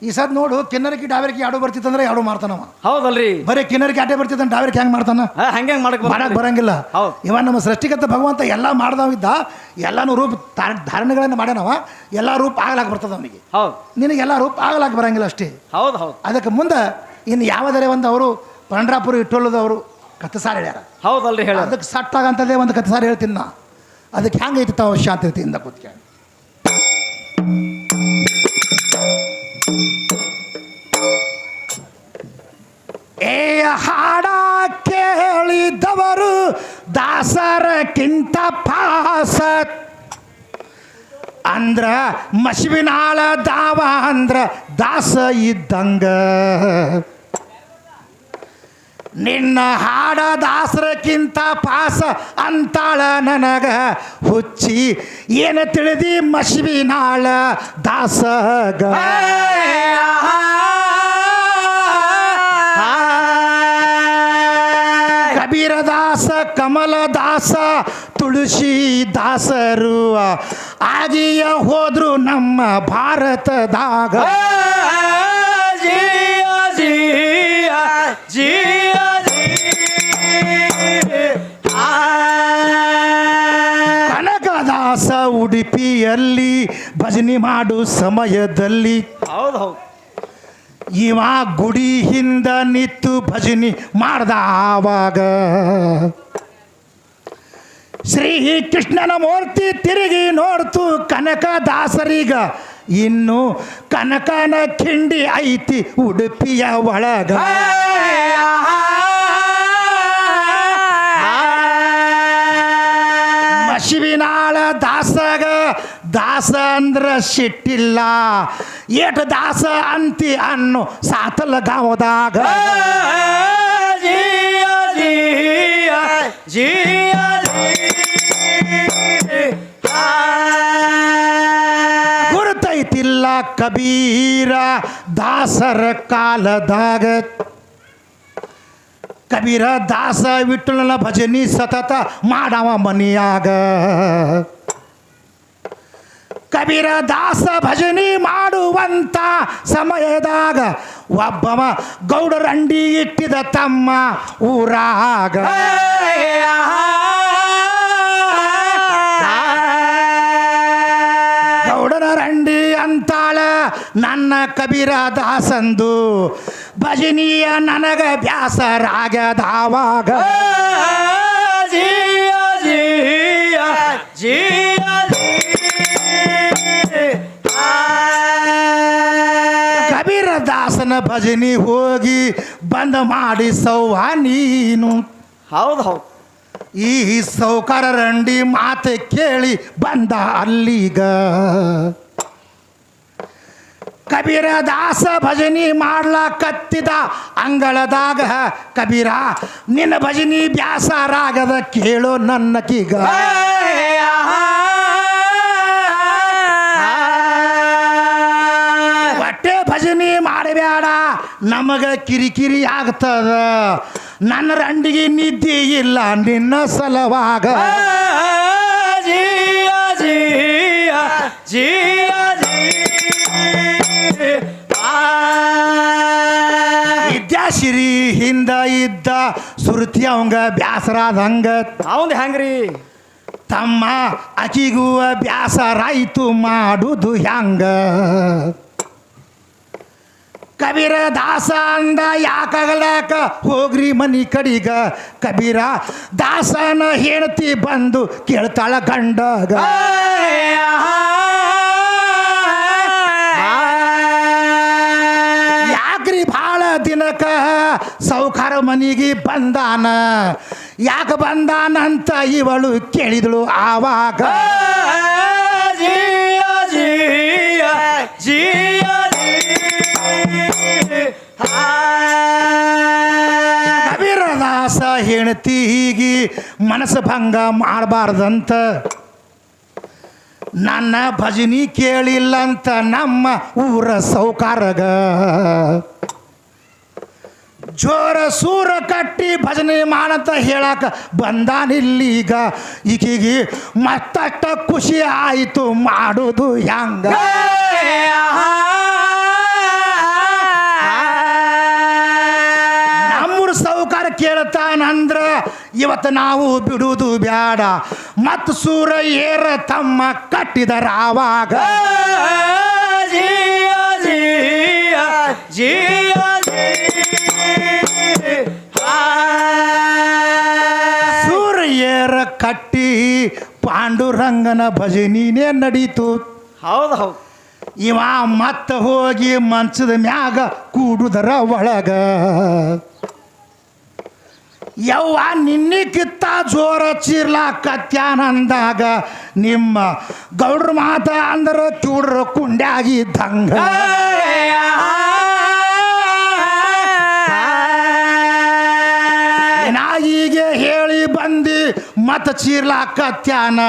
ಈ ಸದ್ ನೋಡು, ಕಿನ್ನರಕಿ ಡಾವರಿಕಿ ಯಾಡು ಬರ್ತಿತ್ತಂದ್ರೆ ಯಾಡು ಮಾಡ್ತಾನವ. ಹೌದಲ್ರಿ. ಬರೀ ಕಿನ್ನರಕಿ ಆಟೆ ಬರ್ತಿದ್ದಾನೆ, ಡಾವರಿಕಿ ಹೆಂಗೆ ಮಾಡ್ತಾನ? ಹಂಗೆ ಮಾಡಕ್ ಬರಂಗಿಲ್ಲ. ಹೌದು. ಇವ ನಮ್ಮ ಸೃಷ್ಟಿಗತ ಭಗವಂತ ಎಲ್ಲ ಮಾಡ್ದವಿದ್ದ. ಎಲ್ಲಾನು ರೂಪ ಧಾರಣೆಗಳನ್ನು ಮಾಡ್ಯಾನವ. ಎಲ್ಲ ರೂಪ ಆಗ್ಲಾಕ್ ಬರ್ತದ ಅವನಿಗೆ. ಹೌದು. ನಿನಗೆಲ್ಲ ರೂಪ ಆಗ್ಲಾಕ್ ಬರಂಗಿಲ್ಲ ಅಷ್ಟೇ. ಹೌದು ಹೌದು. ಅದಕ್ಕೆ ಮುಂದೆ ಇನ್ನು ಯಾವುದರೆ ಒಂದು ಅವರು ಪಂಡ್ರಾಪುರ ಇಟ್ಟೋಲದವರು ಕಥೆ ಸಾರಿ ಹೇಳ್ಯಾರ. ಹೌದಲ್ರಿ, ಹೇಳ. ಅದಕ್ಕೆ ಸಟ್ಟಾಗಂತದೇ ಒಂದು ಕಥೆ ಸಾರಿ ಹೇಳ್ತೀನಿ ನಾ. ಅದಕ್ಕೆ ಹೆಂಗೈತಿ ತಾವು ಶಾಂತಿಯಿಂದ ಕೂತ್ಕೊಂಡು. ಹಾಡ ಕೇಳಿದವರು ದಾಸರಕ್ಕಿಂತ ಪಾಸ ಅಂದ್ರ ಮಶ್ವಿನಾಳ ದಾವ ಅಂದ್ರ ದಾಸ ಇದ್ದಂಗ. ನಿನ್ನ ಹಾಡ ದಾಸರಕ್ಕಿಂತ ಪಾಸ ಅಂತಾಳ ನನಗ ಹುಚ್ಚಿ. ಏನು ತಿಳಿದಿ ಮಶ್ವಿನಾಳ ದಾಸಗ. ಕಬೀರದಾಸ, ಕಮಲದಾಸ, ತುಳಸಿ ದಾಸರು ಆಗಿಯ ಹೋದ್ರು ನಮ್ಮ ಭಾರತದಾಗ. ಕನಕದಾಸ ಉಡುಪಿಯಲ್ಲಿ ಭಜನೆ ಮಾಡು ಸಮಯದಲ್ಲಿ. ಹೌದು ಹೌದು. ಇವ ಗುಡಿ ಹಿಂದ ನಿಂತು ಭಜನೆ ಮಾಡ್ದ. ಆವಾಗ ಶ್ರೀ ಕೃಷ್ಣನ ಮೂರ್ತಿ ತಿರುಗಿ ನೋಡ್ತು ಕನಕದಾಸರಿಗ. ಇನ್ನು ಕನಕನ ಕಿಂಡಿ ಐತಿ ಉಡುಪಿಯ ಒಳಗ ಮಶಿವಿನಾಳ ದಾಸಗ ದಾಸ ಅಂದ್ರ ಸಿಟ್ಟಿಲ್ಲ ಏಟ ದಾಸ ಅಂತಿ ಅನ್ನು ಸಾತಲ ಗಾವದಾಗ ಗುರುತೈತಿಲ್ಲ ಕಬೀರ ದಾಸರ ಕಾಲದಾಗ ಕಬೀರ ದಾಸ ವಿಠ್ಠಲನ ಭಜನಿ ಸತತ ಮಾಡವ ಮನಿಯಾಗ ಕಬೀರ ದಾಸ ಭಜನಿ ಮಾಡುವಂತ ಸಮಯದಾಗ ಒಬ್ಬವ ಗೌಡರಂಡಿ ಇಟ್ಟಿದ ತಮ್ಮ ಊರಾಗ ಗೌಡರ ರಂಡಿ ಅಂತಾಳ ನನ್ನ ಕಬೀರ ದಾಸಂದು ಭಜನಿಯ ನನಗ ಬ್ಯಾಸರಾಗದಾವಾಗ ಕಬೀರ ದಾಸನ ಭಜನಿ ಹೋಗಿ ಬಂದ್ ಮಾಡಿ ಸೌವ ನೀನು ಹೌದು ಹೌದು ಈ ಸೌಕಾರ ರಂಡಿ ಮಾತು ಕೇಳಿ ಬಂದ ಅಲ್ಲಿಗ ಕಬೀರ ದಾಸ ಭಜನಿ ಮಾಡ್ಲಕತ್ತಿದ ಅಂಗಳದಾಗ ಕಬೀರ ನಿನ್ನ ಭಜನಿ ಬ್ಯಾಸರಾಗದ ಕೇಳೋ ನನ್ನ ಕೀಗ ಹೊಟ್ಟೆ ಭಜನಿ ಮಾಡಬೇಡ ನಮಗ ಕಿರಿಕಿರಿ ಆಗ್ತದ ನನ್ನ ರಂಡಿಗೆ ನಿದ್ದೆ ಇಲ್ಲ ನಿನ್ನ ಸಲವಾಗ ವಿದ್ಯಾಶ್ರೀ ಹಿಂದ ಇದ್ದ ಸುರುತಿ ಅವಂಗ ಬ್ಯಾಸರಾದಂಗ ಅವಂದ ಹೆಂಗ್ರಿ ತಮ್ಮ ಅಕಿಗೂ ಬ್ಯಾಸರಾಯಿತು ಮಾಡುದು ಹ್ಯಾಂಗ ಕಬೀರ ದಾಸ ಅಂದ ಯಾಕಾಗಲಾಕ ಹೋಗ್ರಿ ಮನಿ ಕಡಿಗ ಕಬೀರ ದಾಸನ ಹೆಂಡತಿ ಬಂದು ಕೇಳ್ತಾಳ ಗಂಡಗ ಯಾಕ್ರಿ ಭಾಳ ದಿನಕ ಸೌಕಾರ ಮನಿಗೆ ಬಂದಾನ ಯಾಕ ಬಂದಾನಂತ ಇವಳು ಕೇಳಿದಳು ಆವಾಗ ಕಬೀರ ದಾಸ ಹೆಂಡತಿಗೆ ಮನಸ್ಸು ಭಂಗ ಮಾಡಬಾರ್ದಂತ ನನ್ನ ಭಜನಿ ಕೇಳಿಲ್ಲಂತ ನಮ್ಮ ಊರ ಸೌಕಾರಗ ಜೋರ ಸೂರ ಕಟ್ಟಿ ಭಜನೆ ಮಾಡಂತ ಹೇಳಕ ಬಂದಾನಿಲ್ಲೀಗ ಈಕಿಗೆ ಮತ್ತಷ್ಟ ಖುಷಿ ಆಯಿತು ಮಾಡೋದು ಹ್ಯಾಂಗ ನಮ್ಮೂರ ಸೌಕಾರ ಕೇಳ್ತಾನಂದ್ರ ಇವತ್ತು ನಾವು ಬಿಡುವುದು ಬ್ಯಾಡ ಮತ್ತು ಸೂರ ಏರ ತಮ್ಮ ಕಟ್ಟಿದರ ಆವಾಗ ಸೂರ್ಯರ ಕಟ್ಟಿ ಪಾಂಡುರಂಗನ ಭಜನಿನೇ ನಡೀತು ಹೌದು ಹೌದು ಇವ ಮತ್ತ ಹೋಗಿ ಮಂಚದ ಮ್ಯಾಗ ಕೂಡುದರ ಒಳಗ ಯವ್ವ ನಿನ್ನಿಕ್ಕಿತ್ತ ಜೋರ ಚೀರ್ಲಾಕತ್ಯಾನಂದಾಗ ನಿಮ್ಮ ಗೌಡ್ರ ಮಾತ ಅಂದ್ರ ಚೂಡ್ರ ಕುಂಡ್ಯಾಗಿದ್ದಂಗ ನಾಯಿಗೆ ಹೇಳಿ ಬಂದಿ ಮತ ಚೀರ್ಲಾಕತ್ಯಾನ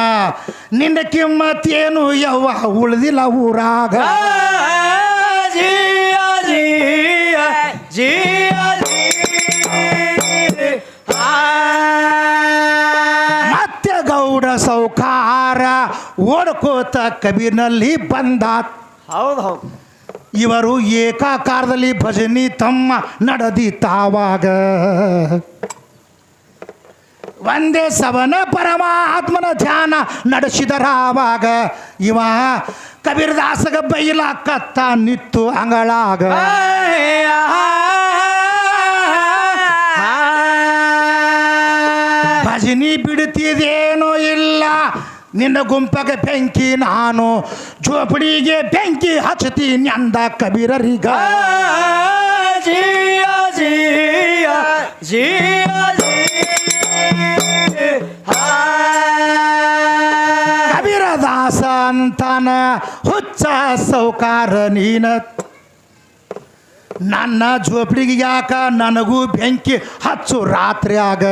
ನಿನ್ನ ಕಿಮ್ಮತ್ತೇನು ಯವ್ವ ಉಳ್ದಿಲ್ಲ ಊರಾಗ ಮತ್ತೆ ಗೌಡ ಸೌಕಾರ ಓಡ್ಕೋತ ಕಬೀರ್ನಲ್ಲಿ ಬಂದ ಹೌದು ಹೌದು ಇವರು ಏಕಾಕಾರದಲ್ಲಿ ಭಜನಿ ತಮ್ಮ ನಡೆದಿತ್ತಾವಾಗ ಒಂದೇ ಸವನ ಪರಮಾತ್ಮನ ಧ್ಯಾನ ನಡೆಸಿದರಾವಾಗ ಇವ ಕಬೀರದಾಸಗ ಬೈಲಾಕತ್ತ ನಿತ್ತು ಅಂಗಳಾಗ ಭಜನಿ ಬಿಡುತ್ತಿದೇನೋ ಇಲ್ಲ ನಿನ್ನ ಗುಂಪಗೆ ಬೆಂಕಿ ನಾನು ಜೋಪಡಿಗೆ ಬೆಂಕಿ ಹಚ್ಚತೀನಿ ಅಂದ ಕಬೀರರಿಗ ಜಿಯ ಜಿಯ ಜಿಯ ಕಬೀರದಾಸ ಅಂತಾನ ಹುಚ್ಚ ಸೌಕಾರ ನೀನ ನನ್ನ ಜೋಪಡಿಗೆ ಯಾಕ ನನಗೂ ಬೆಂಕಿ ಹಚ್ಚು ರಾತ್ರಿಯಾಗ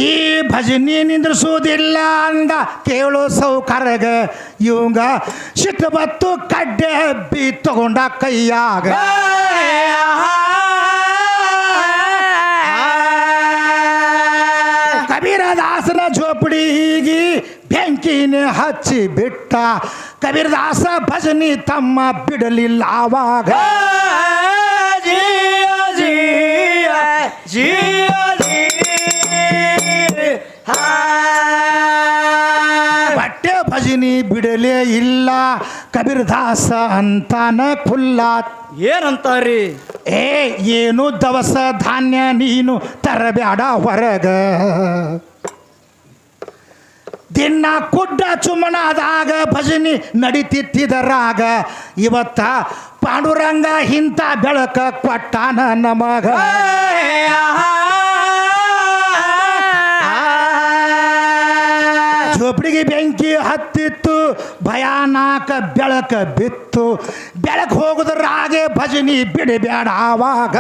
ಈ ಭಜನಿ ನಿಂದ್ರಿಸೋದಿಲ್ಲ ಅಂದ ಕೇಳೋ ಸೌಕರ್ಯಗ ಇವಂಗ ಸಿಟ್ಟು ಬತ್ತು ಕಡ್ಡೆ ಹಬ್ಬಿ ತಗೊಂಡ ಕೈಯಾಗ ಕಬೀರದಾಸನ ಜೋಪಡಿಗೆ ಬೆಂಕಿನೇ ಹಚ್ಚಿ ಬಿಟ್ಟ ಕಬೀರದಾಸ ಭಜನಿ ತಮ್ಮ ಬಿಡಲಿಲ್ಲ ಆವಾಗ ಜಿಯ ಜಿಯ ಜಿಯ ಬಟ್ಟೆ ಭಜನಿ ಬಿಡಲೇ ಇಲ್ಲ ಕಬೀರದಾಸ ಅಂತಾನ ಖುಲ್ಲ ಏನಂತಾರಿ ಏನು ದವಸ ಧಾನ್ಯ ನೀನು ತರಬೇಡ ಹೊರಗ ದಿನ ಕುಡ್ಡ ಚುಮ್ಮಣಾದಾಗ ಭಜನಿ ನಡಿತಿದ್ದರಾಗ ಇವತ್ತ ಪಾಂಡುರಂಗ ಇಂಥ ಬೆಳಕ ಕೊಟ್ಟಾನ ನಮಗ ಜೋಪಡಿಗೆ ಬೆಂಕಿ ಹತ್ತಿತ್ತು ಭಯಾನಕ ಬೆಳಕ ಬಿತ್ತು ಬೆಳಕು ಹೋಗುದ್ರಾಗೆ ಭಜನಿ ಬಿಡಬೇಡ ಆವಾಗ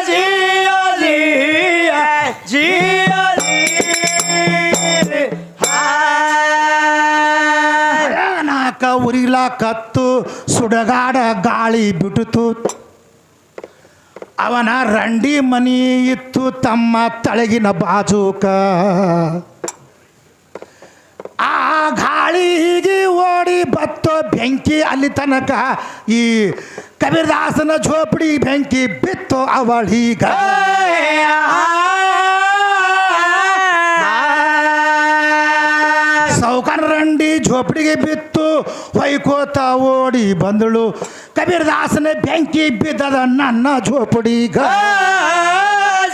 ಜಿಯ ಜಿಯ ಜಿಯ ಭಯಾನಕ ಉರಿಲಾಕತ್ತು ಸುಡಗಾಡ ಗಾಳಿ ಬಿಟ್ಟಿತು ಅವನ ರಂಡಿ ಮನಿ ಇತ್ತು ತಮ್ಮ ತಳಗಿನ ಬಾಜೂಕ ಆ ಗಾಳಿಗೆ ಓಡಿ ಬತ್ತೋ ಬೆಂಕಿ ಅಲ್ಲಿ ತನಕ ಈ ಕಬೀರದಾಸನ ಝೋಪಡಿ ಬೆಂಕಿ ಬಿತ್ತು ಅವಳೀಗ ಸೌಕರ್ ರಂಡಿ ಝೋಪಡಿಗೆ ಬಿತ್ತು ಹೊಯ್ಕೋತ ಓಡಿ ಬಂದಳು ಕಬೀರದಾಸನ ಬೆಂಕಿ ಬಿದ್ದದ ನನ್ನ ಝೋಪಡಿಗ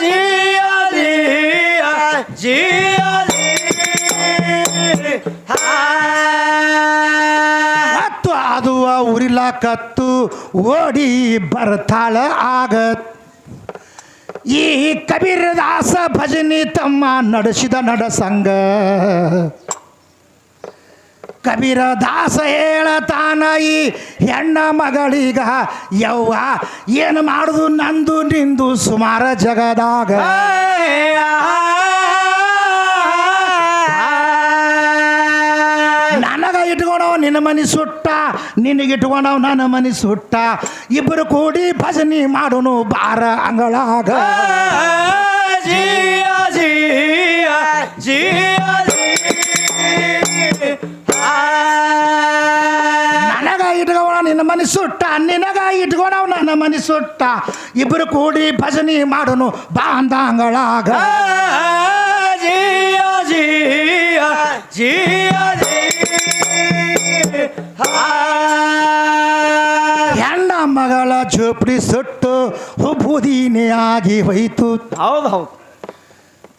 ಜಿಯ ಜಿಯ ಜಿಯ ಮತ್ತು ಅದು ಉರಿಲಾಕತ್ತು ಓಡಿ ಬರ್ತಾಳ ಆಗತ್ ಈ ಕಬೀರದಾಸ ಭಜನಿ ತಮ್ಮ ನಡೆಸಿದ ನಡಸಂಗ ಕಬೀರದಾಸ ಹೇಳತಾನ ಈ ಹೆಣ್ಣ ಮಗಳಿಗ ಯವ್ವ ಏನು ಮಾಡುದು ನಂದು ನಿಂದು ಸುಮಾರ ಜಗದಾಗ ನನಗ ಇಟ್ಕೊಂಡವ ನಿನ್ನ ಮನಿ ಸುಟ್ಟ ನಿನಗಿಟ್ಕೊಂಡವ್ ನನ್ನ ಮನಿ ಸುಟ್ಟ ಇಬ್ಬರು ಕೂಡಿ ಭಜನಿ ಮಾಡೋನು ಬಾರ ಅಂಗಳಾಗ ಜಿಯ ಜಿಯ ಜಿಯ ನನಗ ಇಟ್ಕೊಂಡ ನಿನ್ನ ಮನಿ ಸುಟ್ಟ ನಿನಗ ಇಟ್ಕೊಂಡವ್ ನನ್ನ ಮನಿ ಸುಟ್ಟ ಇಬ್ಬರು ಕೂಡಿ ಭಜನಿ ಮಾಡೋನು ಬಾ ಅಂದ ಅಂಗಳಾಗ ಜಿಯ ಜಿಯ ಜಿಯ ಹೆಣ್ಣ ಮಗಳ ಝೋಪಡಿ ಸುಟ್ಟು ಹುಬುದೀನೇ ಆಗಿ ಹೋಯ್ತು ಹೌದು ಹೌದು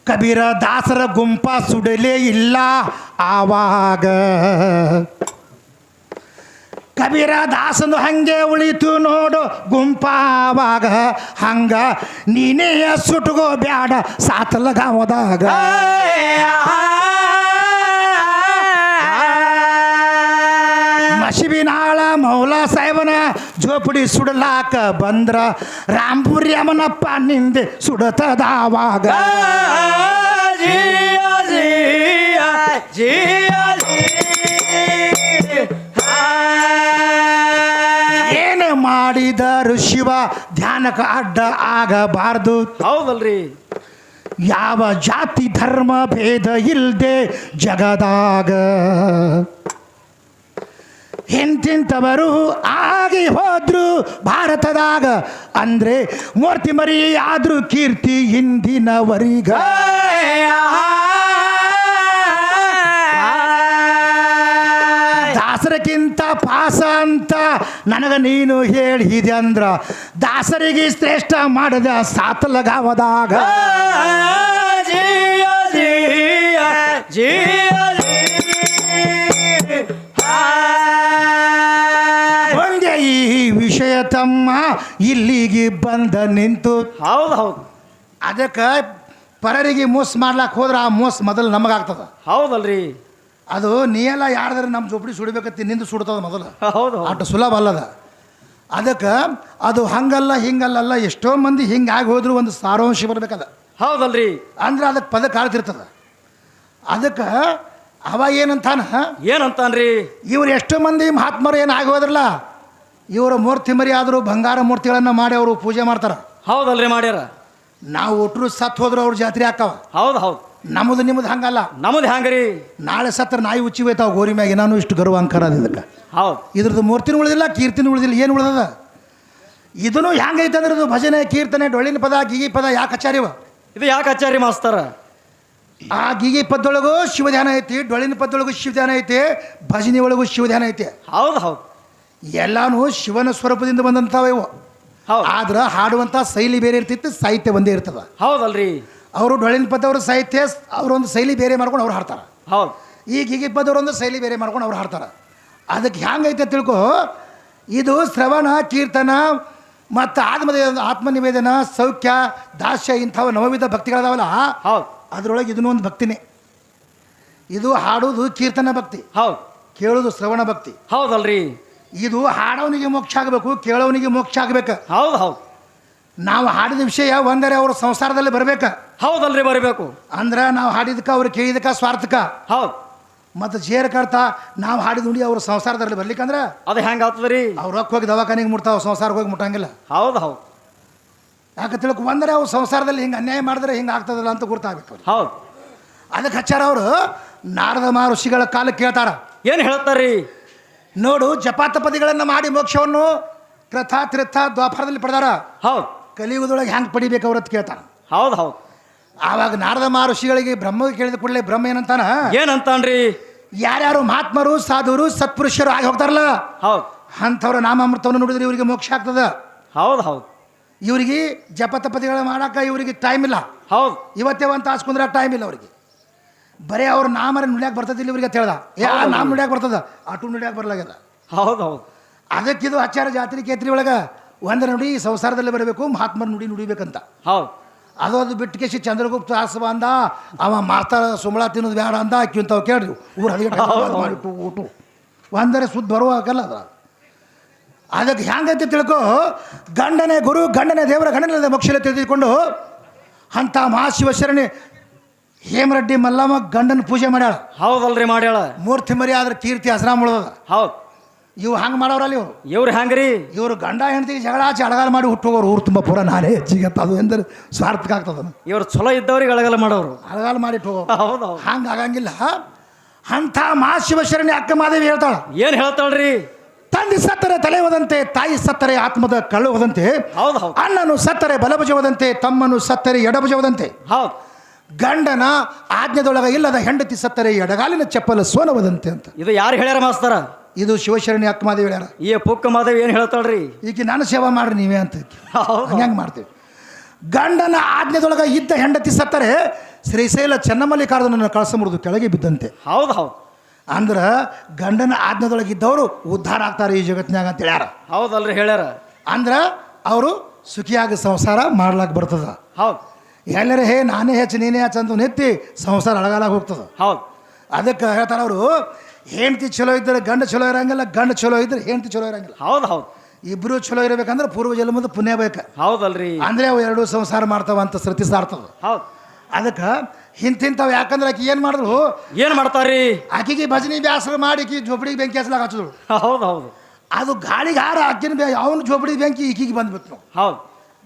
ಕಬೀರದಾಸರ ಗುಂಪ ಸುಡಲೇ ಇಲ್ಲ ಆವಾಗ ಕಬೀರದಾಸನು ಹಂಗೆ ಉಳಿತು ನೋಡು ಗುಂಪಾವಾಗ ಹಂಗ ನೀನೇ ಸುಟ್ಕೋ ಬ್ಯಾಡ ಸಾತಲಗಾವದಾಗ ಮಸಿಬಿನಾಳ ಮೌಲ ಸಾಹೇಬನ ಝೋಪಡಿ ಸುಡಲಾಕ ಬಂದ್ರ ರಾಂಪುರಿ ಅಮ್ಮನಪ್ಪ ನಿಂದೆ ಸುಡತದಾವಾಗ ಜಿಯ ಜಿಯ ಜಿಯ ಏನೇ ಮಾಡಿದರು ಶಿವ ಧ್ಯಾನಕ್ಕೆ ಅಡ್ಡ ಆಗಬಾರ್ದು ಹೌದಲ್ರಿ ಯಾವ ಜಾತಿ ಧರ್ಮ ಭೇದ ಇಲ್ದೆ ಜಗದಾಗ ಎಂತಿಂತವರು ಆಗಿ ಹೋದ್ರು ಭಾರತದಾಗ ಅಂದ್ರೆ ಮೂರ್ತಿ ಮರಿ ಆದ್ರೂ ಕೀರ್ತಿ ಹಿಂದಿನವರಿಗ ದಾಸರಕ್ಕಿಂತ ಪಾಸ ಅಂತ ನನಗ ನೀನು ಹೇಳಿದೆ ಅಂದ್ರ ದಾಸರಿಗೆ ಶ್ರೇಷ್ಠ ಮಾಡದ ಸಾತಲಗಾವದಾಗ ಜಿಯ ಜಿಯ ಜಿಯ ಒಂದೇ ಈ ವಿಷಯ ತಮ್ಮ ಇಲ್ಲಿಗೆ ಬಂದ ನಿಂತು ಹೌದು ಹೌದು ಅದಕ್ಕೆ ಪರರಿಗೆ ಮೋಸ ಮಾಡ್ಲಾಕ್ ಹೋದ್ರೆ ಆ ಮೋಸ ಮೊದಲು ನಮಗಾಗ್ತದ. ಹೌದಲ್ರಿ. ಅದು ನೀ ಎಲ್ಲ ಯಾರ್ದಾರೆ ನಮ್ಮ ಜೋಪಡಿ ಸುಡಿಬೇಕತ್ತಿ ನಿಂದು ಸುಡ್ತದ ಮೊದಲು. ಹೌದು ಅಷ್ಟು ಸುಲಭ ಅಲ್ಲದ. ಅದಕ್ಕೆ ಅದು ಹಂಗಲ್ಲ ಹಿಂಗಲ್ಲ ಎಷ್ಟೋ ಮಂದಿ ಹಿಂಗಾಗಿ ಹೋದ್ರು ಒಂದು ಸಾರಾಂಶ ಬರ್ಬೇಕದ. ಹೌದಲ್ರಿ. ಅಂದ್ರೆ ಅದಕ್ಕೆ ಪದ ಕಾಳ್ತಿರ್ತದ. ಅದಕ್ಕೆ ಅವ ಏನಂತಾನ ಏನಂತಾನ್ರಿ ಇವ್ರು ಎಷ್ಟೋ ಮಂದಿ ಮಹಾತ್ಮರು ಏನು ಆಗಿ ಹೋದ್ರಲ್ಲ ಇವರ ಮೂರ್ತಿ ಮರಿ ಆದರೂ ಬಂಗಾರ ಮೂರ್ತಿಗಳನ್ನು ಮಾಡಿ ಅವರು ಪೂಜೆ ಮಾಡ್ತಾರೆ. ಹೌದಲ್ರಿ ಮಾಡ್ಯಾರ. ನಾವು ಒಟ್ಟರು ಸತ್ತು ಹೋದ್ರು ಅವ್ರ ಜಾತ್ರೆ ಹಾಕಾವ. ಹೌದು ಹೌದು ನಮ್ಮದು ನಿಮ್ಮದು ಹಂಗಲ್ಲ. ನಮ್ಮದು ಹ್ಯಾಂಗ್ರಿ ನಾಳೆ ಸತ್ರ ನಾಯಿ ಉಚ್ಚಿ ಹೋಯ್ತಾವ ಗೋರಿ ಮ್ಯಾಗೆ. ನಾನು ಇಷ್ಟು ಗರ್ವ ಅಂಕರ ಅದ ಇದಕ್ಕೆ. ಹೌದು ಇದ್ರದ್ದು ಮೂರ್ತಿನೂ ಉಳಿದಿಲ್ಲ ಕೀರ್ತಿನೂ ಉಳಿದಿಲ್ಲ. ಏನು ಉಳಿದದ ಇದನ್ನು ಹೆಂಗೈತೆ ಅಂದ್ರೆ ಇದು ಭಜನೆ ಕೀರ್ತನೆ ಡೊಳ್ಳಿನ ಪದ ಗೀಗಿ ಪದ ಯಾಕೆ ಹಚ್ಚಾರಿವ ಇದು ಯಾಕೆ ಆಚಾರ್ಯ ಮಾಸ್ತರ? ಆ ಗೀಗಿ ಪದೊಳಗೂ ಶಿವಧ್ಯಾನ ಐತಿ, ಡೊಳ್ಳಿನ ಪದೊಳಗೂ ಶಿವಧ್ಯಾನ ಐತಿ, ಭಜನೆ ಒಳಗೂ ಶಿವಧ್ಯಾನ ಐತಿ. ಹೌದು ಹೌದು ಎಲ್ಲಾನು ಶಿವನ ಸ್ವರೂಪದಿಂದ ಬಂದಂಥವ ಇವು. ಹೌದು ಆದ್ರೆ ಹಾಡುವಂಥ ಶೈಲಿ ಬೇರೆ ಇರ್ತಿತ್ತು, ಸಾಹಿತ್ಯ ಒಂದೇ ಇರ್ತದ. ಹೌದಲ್ರಿ. ಅವರು ಡೊಳ್ಳಿನ ಪದವ್ರ ಸಾಹಿತ್ಯ ಅವರೊಂದು ಶೈಲಿ ಬೇರೆ ಮಾಡ್ಕೊಂಡು ಅವ್ರು ಹಾಡ್ತಾರೆ. ಹೌದು ಈ ಗೀಗಿ ಪದವ್ರೊಂದು ಶೈಲಿ ಬೇರೆ ಮಾಡ್ಕೊಂಡು ಅವ್ರು ಹಾಡ್ತಾರೆ. ಅದಕ್ಕೆ ಹೆಂಗೈತೆ ತಿಳ್ಕೊ. ಇದು ಶ್ರವಣ ಕೀರ್ತನ ಮತ್ತು ಆತ್ಮನಿವೇದನ ಸೌಖ್ಯ ದಾಸ್ಯ ಇಂಥವು ನವವಿಧ ಭಕ್ತಿಗಳದಾವಲ್ಲ, ಹೌದು ಅದರೊಳಗೆ ಇದನ್ನೂ ಒಂದು ಭಕ್ತಿನೇ. ಇದು ಹಾಡೋದು ಕೀರ್ತನ ಭಕ್ತಿ, ಹೌದು ಕೇಳೋದು ಶ್ರವಣ ಭಕ್ತಿ. ಹೌದಲ್ರಿ. ಇದು ಹಾಡೋನಿಗೆ ಮೋಕ್ಷ ಆಗಬೇಕು, ಕೇಳೋನಿಗೆ ಮೋಕ್ಷ ಆಗಬೇಕು. ಹೌದು ಹೌದು ನಾವು ಹಾಡಿದ ವಿಷಯ ಒಂದರೆ ಅವ್ರ ಸಂಸಾರದಲ್ಲಿ ಬರಬೇಕು. ಹೌದಲ್ರಿ ಬರಬೇಕು. ಅಂದ್ರೆ ನಾವು ಹಾಡಿದಕ್ಕೆ ಅವ್ರು ಕೇಳಿದಕ್ಕೆ ಸ್ವಾರ್ಥಕ. ಹೌದು ಮತ್ತು ಜೇರ್ ಕರ್ತ ನಾವು ಹಾಡಿದ ನುಡಿ ಅವ್ರ ಸಂಸಾರದಲ್ಲಿ ಬರ್ಲಿಕ್ಕಂದ್ರೆ ಅದು ಹೆಂಗೆ ಆಗ್ತದ್ರಿ? ಅವ್ರು ರೊಕ್ಕ ಹೋಗಿ ದವಾಖಾನೆಗೆ ಮುಟ್ತಾವ, ಸಂಸಾರಕ್ಕೆ ಹೋಗಿ ಮುಟ್ಟಂಗಿಲ್ಲ. ಹೌದು ಹೌದು ಯಾಕೆ ತಿಳ್ಕೊ ಒಂದರೆ ಅವ್ರ ಸಂಸಾರದಲ್ಲಿ ಹಿಂಗೆ ಅನ್ಯಾಯ ಮಾಡಿದ್ರೆ ಹಿಂಗೆ ಆಗ್ತದಲ್ಲ ಅಂತ ಗುರ್ತಾಗಬೇಕು ಅವ್ರಿಗೆ. ಹೌದು ಅದಕ್ಕೆ ಹಚ್ಚಾರ ಅವರು ನಾರದ ಮಹರ್ಷಿಗಳ ಕಾಲಕ್ಕೆ ಕೇಳ್ತಾರ. ಏನು ಹೇಳ್ತಾರ್ರಿ? ನೋಡು ಜಪಾತಪದಿಗಳನ್ನು ಮಾಡಿ ಮೋಕ್ಷವನ್ನು ಕೃತ ತೀರ್ಥ ದ್ವಾಪರದಲ್ಲಿ ಪಡೆದಾರ. ಹೌದು ಕಲಿಯುಗದೊಳಗೆ ಹೆಂಗೆ ಪಡಿಬೇಕು ಅವ್ರದ್ದು ಕೇಳ್ತಾನ. ಹೌದು ಹೌದು ಆವಾಗ ನಾರದ ಮಹರ್ಷಿಗಳಿಗೆ ಬ್ರಹ್ಮಗೆ ಕೇಳಿದ ಕೂಡಲೇ ಬ್ರಹ್ಮ ಏನಂತಾನ, ಏನಂತಾನ್ರಿ? ಯಾರ್ಯಾರು ಮಹಾತ್ಮರು ಸಾಧುರು ಸತ್ಪುರುಷರು ಆಗಿ ಹೋಗ್ತಾರಲ್ಲ ಹೌದು ಅಂಥವ್ರ ನಾಮಾಮೃತವನ್ನು ನೋಡಿದ್ರೆ ಇವರಿಗೆ ಮೋಕ್ಷ ಆಗ್ತದ. ಹೌದು ಹೌದು ಇವರಿಗೆ ಜಪತಪದಿಗಳು ಮಾಡಕ್ಕೆ ಇವರಿಗೆ ಟೈಮ್ ಇಲ್ಲ. ಹೌದು ಇವತ್ತೇ ಒಂದು ತಾಸು ಕುಂದ್ರಾಗ ಟೈಮ್ ಇಲ್ಲ ಅವ್ರಿಗೆ. ಬರೀ ಅವ್ರ ನಾಮರ ನುಡಿಯಾಕೆ ಬರ್ತದಿಲ್ಲ ಇವ್ರಿಗೆ ಅಂತ ಹೇಳ್ದ. ನಾಮ ನುಡಿಯಾಕೆ ಬರ್ತದ, ಆಟು ನುಡಿಯಾಕೆ ಬರ್ಲಾಗ್ಯದ. ಹೌದು ಹೌದು ಅದಕ್ಕಿದು ಹಚ್ಚಾರ ಜಾತ್ರೆ ಕೇತ್ರಿ ಒಳಗೆ ಒಂದರ ನುಡಿ ಸಂಸಾರದಲ್ಲಿ ಬರಬೇಕು, ಮಹಾತ್ಮರ ನುಡಿ ನುಡಿಬೇಕಂತ. ಹೌದು ಅದು ಬಿಟ್ಟು ಕೇಸಿ ಚಂದ್ರಗುಪ್ತ ಆಸವ ಅಂದ, ಅವ ಮಾಸ್ತರ ಸುಂಬಳ ತಿನ್ನೋದು ಬೇಡ ಅಂದ. ಅಕ್ಕಿಂತಾವ್ ಕೇಳಿದ್ವು ಊರು ಹದಿಗೆ ಮಾಡಿಟ್ಟು ಊಟು ಒಂದರೆ ಸುದ್ದ ಬರುವಾಗಲ್ಲ ಅದ. ಅದಕ್ಕೆ ಹೆಂಗೈತೆ ತಿಳ್ಕೊ. ಗಂಡನೇ ಗುರು, ಗಂಡನೇ ದೇವರ, ಗಂಡನೇ ಮೋಕ್ಷಲೆ ತಿಳಿದುಕೊಂಡು ಅಂಥ ಮಹಾಶಿವಶರಣಿ ಹೇಮರೆಡ್ಡಿ ಮಲ್ಲಮ್ಮ ಗಂಡನ ಪೂಜೆ ಮಾಡ್ಯಾಳ. ಹೌದಲ್ರಿ ಮಾಡ್ಯಾಳ. ಮೂರ್ತಿ ಮರಿ ಆದ್ರೆ ಕೀರ್ತಿ ಹಸರಾಮ್ ಉಳ್ದದ. ಹೌದು ಇವು ಹಂಗೆ ಮಾಡೋರಲ್ಲಿ ಇವರು. ಇವ್ರು ಹೆಂಗ್ರಿ? ಇವರು ಗಂಡ ಹೆಂಡತಿಗೆ ಜಗಳ ಅಳಗಾಲ ಮಾಡಿ ಹುಟ್ಟೋಗೋರು ಊರು ತುಂಬ ಪೂರ ನಾನೇ ಹೆಚ್ಚಿಗೆ ಅದು ಎಂದ್ರೆ ಸ್ವಾರ್ಥಕ ಆಗ್ತದ. ಇವ್ರು ಚಲೋ ಇದ್ದವ್ರಿಗೆ ಅಳಗಲ್ಲ ಮಾಡೋರು. ಅಳಗಾಲ ಮಾಡಿ ಹೋಗೋರು. ಹೌದು ಹೌದು ಹಂಗೆ ಆಗಂಗಿಲ್ಲ. ಅಂಥ ಮಹಾಶಿವಶರಣಿ ಅಕ್ಕ ಮಾದೇವಿ ಹೇಳ್ತಾಳ, ಏನು ಹೇಳ್ತಾಳ್ರಿ? ತಂದೆ ಸತ್ತರೆ ತಲೆ ಹೋದಂತೆ, ತಾಯಿ ಸತ್ತರೆ ಆತ್ಮದ ಕಳ್ಳು ಹೋದಂತೆ, ಹೌದು ಹೌದು ಅಣ್ಣನು ಸತ್ತರೆ ಬಲಭುಜವದಂತೆ, ತಮ್ಮನು ಸತ್ತರೆ ಎಡಭುಜವದಂತೆ, ಹೌದು ಗಂಡನ ಆಜ್ಞೆದೊಳಗ ಇಲ್ಲದ ಹೆಂಡತಿ ಸತ್ತರೆ ಎಡಗಾಲಿನ ಚಪ್ಪಲ ಸೋನವದಂತೆ ಅಂತ. ಇದು ಯಾರು ಹೇಳ್ಯಾರ ಮಾಸ್ತರ? ಇದು ಶಿವಶರಣಿ ಅಕ್ಕ ಮಾದೇವಿ ಹೇಳ್ಯಾರ. ಈ ಪುಕ್ಕ ಮಾದೇವಿ ಏನು ಹೇಳ್ತಾಳ್ರಿ? ಈಗ ನಾನು ಸೇವಾ ಮಾಡ್ರಿ ನೀವೇ ಅಂತ ಹೌದು ಹಂಗೆ ಮಾಡ್ತೀವಿ. ಗಂಡನ ಆಜ್ಞೆದೊಳಗ ಇದ್ದ ಹೆಂಡತಿ ಸತ್ತರೆ ಶ್ರೀಶೈಲ ಚೆನ್ನಮಲ್ಲಿಕಾರ್ಜುನನ ಕಳಸಮುರಿದು ಕೆಳಗೆ ಬಿದ್ದಂತೆ. ಹೌದು ಹೌದು ಅಂದ್ರೆ ಗಂಡನ ಆಜ್ಞೆದೊಳಗಿದ್ದವರು ಉದ್ಧಾರ ಆಗ್ತಾರೆ ಈ ಜಗತ್ತಿನಾಗ ಅಂತ ಹೇಳ್ಯಾರ. ಹೌದಲ್ರಿ ಹೇಳ್ಯಾರ. ಅಂದ್ರೆ ಅವರು ಸುಖಿಯಾಗಿ ಸಂಸಾರ ಮಾಡ್ಲಾಕ್ ಬರ್ತದ. ಹೌದು ಎಲ್ಲರೇ ಹೇ ನಾನೇ ಹೆಚ್ಚು ನೀನೇ ಹೆಚ್ಚು ಅಂತ ನೆತ್ತಿ ಸಂಸಾರ ಅಳಗಾಲಾಗ ಹೋಗ್ತದ. ಹೌದು ಅದಕ್ಕೆ ಹೇಳ್ತಾರೆ ಅವರು, ಹೆಂಡತಿ ಚಲೋ ಇದ್ದರೆ ಗಂಡ ಚಲೋ ಇರಂಗಿಲ್ಲ, ಗಂಡ ಚಲೋ ಇದ್ರೆ ಹೆಂಡತಿ ಚಲೋ ಇರಂಗಿಲ್ಲ. ಹೌದು ಹೌದು ಇಬ್ಬರು ಚಲೋ ಇರಬೇಕಂದ್ರೆ ಪೂರ್ವ ಜನ್ಮದ ಪುಣ್ಯ ಬೇಕು. ಹೌದಲ್ರಿ. ಅಂದ್ರೆ ಅವು ಎರಡೂ ಸಂಸಾರ ಮಾಡ್ತಾವ ಅಂತ ಶ್ರುತಿ ಸಾರ್ತದ. ಹೌದು ಅದಕ್ಕೆ ಹಿಂತಿಂತಾವ್. ಯಾಕಂದ್ರೆ ಆಕಿ ಏನು ಮಾಡಿದ್ರು, ಏನು ಮಾಡ್ತಾರ್ರಿ? ಆಕಿಗೆ ಭಜನಿ ಬ್ಯಾಸರ ಮಾಡಿ ಆಕಿ ಜೋಪಡಿಗೆ ಬೆಂಕಿ ಹಚ್ಚಲಾಗ ಹಚ್ಚಿದ್ರು. ಹೌದು ಹೌದು ಅದು ಗಾಳಿಗೆ ಹಾರ ಆಕಿನ ಅವನು ಜೋಪಡಿ ಬೆಂಕಿ ಈಕಿಗೆ ಬಂದ್ಬಿಟ್ಟು ನಾವು ಹೌದು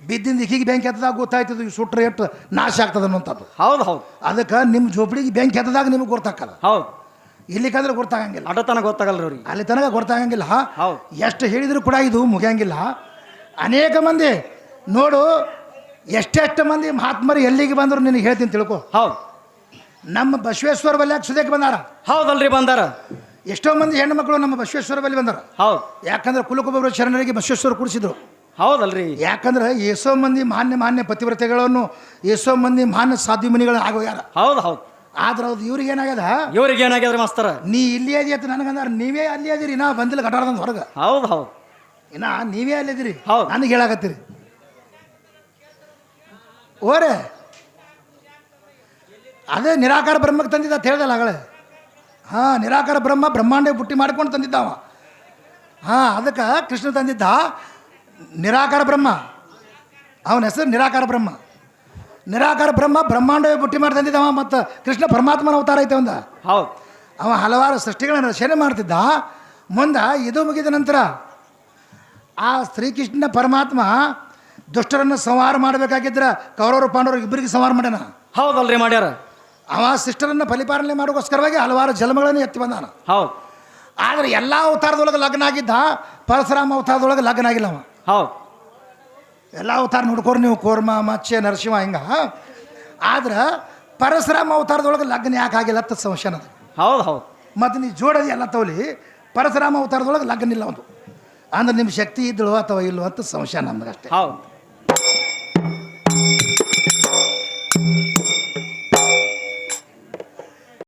ಬಿದ್ದಿಂದ ಈಕಿಗೆ ಬೆಂಕಿ ಹತ್ತದಾಗ ಗೊತ್ತಾಯ್ತದ ಈ ಸುಟ್ರೆ ಎಷ್ಟು ನಾಶ ಆಗ್ತದ ಅನ್ನೋಂಥದ್ದು. ಹೌದು ಹೌದು ಅದಕ್ಕೆ ನಿಮ್ಮ ಜೋಪಡಿಗೆ ಬೆಂಕಿ ಹತ್ತದಾಗ ನಿಮಗೆ ಗೊತ್ತಾಗಲ್ಲ. ಹೌದು ಇಲ್ಲಿಕಂದ್ರೆ ಗೊತ್ತಾಗಂಗಿಲ್ಲ, ಅಡತನ ಗೊತ್ತಾಗಲ್ರಿ ಅವ್ರಿಗೆ. ಅಲ್ಲಿ ತನಕ ಗೊತ್ತಾಗಂಗಿಲ್ಲ. ಹೌದು ಎಷ್ಟು ಹೇಳಿದ್ರು ಕೂಡ ಇದು ಮುಗಿಯಂಗಿಲ್ಲ. ಅನೇಕ ಮಂದಿ ನೋಡು, ಎಷ್ಟೆಷ್ಟು ಮಂದಿ ಮಹಾತ್ಮರು ಎಲ್ಲಿಗೆ ಬಂದರು ನಿನಗೆ ಹೇಳ್ತೀನಿ ತಿಳ್ಕೊ. ಹೌದು ನಮ್ಮ ಬಸವೇಶ್ವರ ಬಲ್ಯಾಗ ಸುದೇಕ್ ಬಂದಾರ. ಹೌದಲ್ರಿ ಬಂದಾರ. ಎಷ್ಟೋ ಮಂದಿ ಹೆಣ್ಣು ಮಕ್ಕಳು ನಮ್ಮ ಬಸವೇಶ್ವರ ಬಲ್ಲಿ ಬಂದಾರ. ಹೌದು ಯಾಕಂದ್ರೆ ಕುಲಕುಬೆರರು ಶರಣರಿಗೆ ಬಸವೇಶ್ವರ ಕೂಡಿಸಿದ್ರು. ಹೌದಲ್ರಿ. ಯಾಕಂದ್ರೆ ಎಷ್ಟೋ ಮಂದಿ ಮಾನ್ಯ ಪತಿವ್ರತೆಗಳನ್ನು, ಎಷ್ಟೋ ಮಂದಿ ಮಾನ್ಯ ಸಾಧ್ವಿ ಮನಿಗಳು ಆಗೋಗ್ಯಾರ. ಹೌದು ಹೌದು ಆದ್ರೆ ಹೌದು ಇವ್ರಿಗೆ ಏನಾಗ್ಯದ, ಇವ್ರಿಗೆ ಏನಾಗ್ಯದ್ರಿ ಮಾಸ್ತರ? ನೀ ಇಲ್ಲಿ ಅದಿ ಅಂತ ನನಗಂದಾರ, ನೀವೇ ಅಲ್ಲಿ ಅದಿರಿ, ನಾ ಬಂದಿಲ್ಲ ಗಟಾರದಂತ ಹೊರಗೆ. ಹೌದು ಹೌದು ಇನ್ನ ನೀವೇ ಅಲ್ಲಿದ್ದೀರಿ, ಹೌದು. ನನಗೆ ಹೇಳಾಕತ್ತೀರಿ ಓರೇ. ಅದೇ ನಿರಾಕಾರ ಬ್ರಹ್ಮಕ್ಕೆ ತಂದಿದ್ದ ಅಂತ ಹೇಳ್ದಲ್ಲ ಆಗಲೇ. ಹಾಂ, ನಿರಾಕಾರ ಬ್ರಹ್ಮ ಬ್ರಹ್ಮಾಂಡ ಬುಟ್ಟಿ ಮಾಡ್ಕೊಂಡು ತಂದಿದ್ದಾವ. ಹಾಂ, ಅದಕ್ಕೆ ಕೃಷ್ಣ ತಂದಿದ್ದ ನಿರಾಕಾರ ಬ್ರಹ್ಮ. ಅವನ ಹೆಸರು ನಿರಾಕಾರ ಬ್ರಹ್ಮ. ನಿರಾಕಾರ ಬ್ರಹ್ಮ ಬ್ರಹ್ಮಾಂಡವೇ ಬುಟ್ಟಿ ಮಾಡಿ ತಂದಿದ್ದವ. ಮತ್ತು ಕೃಷ್ಣ ಪರಮಾತ್ಮನ ಅವತಾರ ಐತೆ ಒಂದ. ಹೌದು. ಅವ ಹಲವಾರು ಸೃಷ್ಟಿಗಳನ್ನು ರಚನೆ ಮಾಡ್ತಿದ್ದ. ಮುಂದೆ ಇದು ಮುಗಿದ ನಂತರ ಆ ಶ್ರೀಕೃಷ್ಣ ಪರಮಾತ್ಮ ದುಷ್ಟರನ್ನು ಸಂಹಾರ ಮಾಡಬೇಕಾಗಿದ್ರೆ ಕೌರವರು ಪಾಂಡವರು ಇಬ್ಬರಿಗೆ ಸಂಹಾರ ಮಾಡ್ಯಾನ. ಹೌದಲ್ರಿ ಮಾಡ್ಯಾರ. ಅವ ಶಿಷ್ಟರನ್ನು ಪರಿಪಾಲನೆ ಮಾಡೋಕ್ಕೋಸ್ಕರವಾಗಿ ಹಲವಾರು ಜನ್ಮಗಳನ್ನು ಎತ್ತಿ ಬಂದಾನ. ಹೌದು. ಆದರೆ ಎಲ್ಲ ಅವತಾರದೊಳಗೆ ಲಗ್ನ ಆಗಿದ್ದ, ಪರಶುರಾಮ ಅವತಾರದೊಳಗೆ ಲಗ್ನ ಆಗಿಲ್ಲ ಅವ. ಹೌದು. ಎಲ್ಲ ಅವತಾರ ನೋಡ್ಕೋರಿ ನೀವು, ಕೂರ್ಮ ಮತ್ಸ್ಯ ನರಸಿಂಹ ಹಿಂಗೆ. ಆದ್ರೆ ಪರಶುರಾಮ ಅವತಾರದೊಳಗೆ ಲಗ್ನ ಯಾಕೆ ಆಗಿಲ್ಲ ಅಂತ ಸಂಶಯ ಅದು. ಹೌದು ಹೌದು. ಮತ್ತು ನೀವು ಜೋಡದಿ ಎಲ್ಲ ತಗೊಳ್ಳಿ, ಪರಶುರಾಮ ಅವತಾರದೊಳಗೆ ಲಗ್ನ ಇಲ್ಲ ಒಂದು. ಅಂದ್ರೆ ನಿಮ್ಮ ಶಕ್ತಿ ಇದ್ದಳು ಅಥವಾ ಇಲ್ಲೋ ಅಂತ ಸಂಶಯ ನಮ್ಗೆ ಅಷ್ಟೇ. ಹೌದು.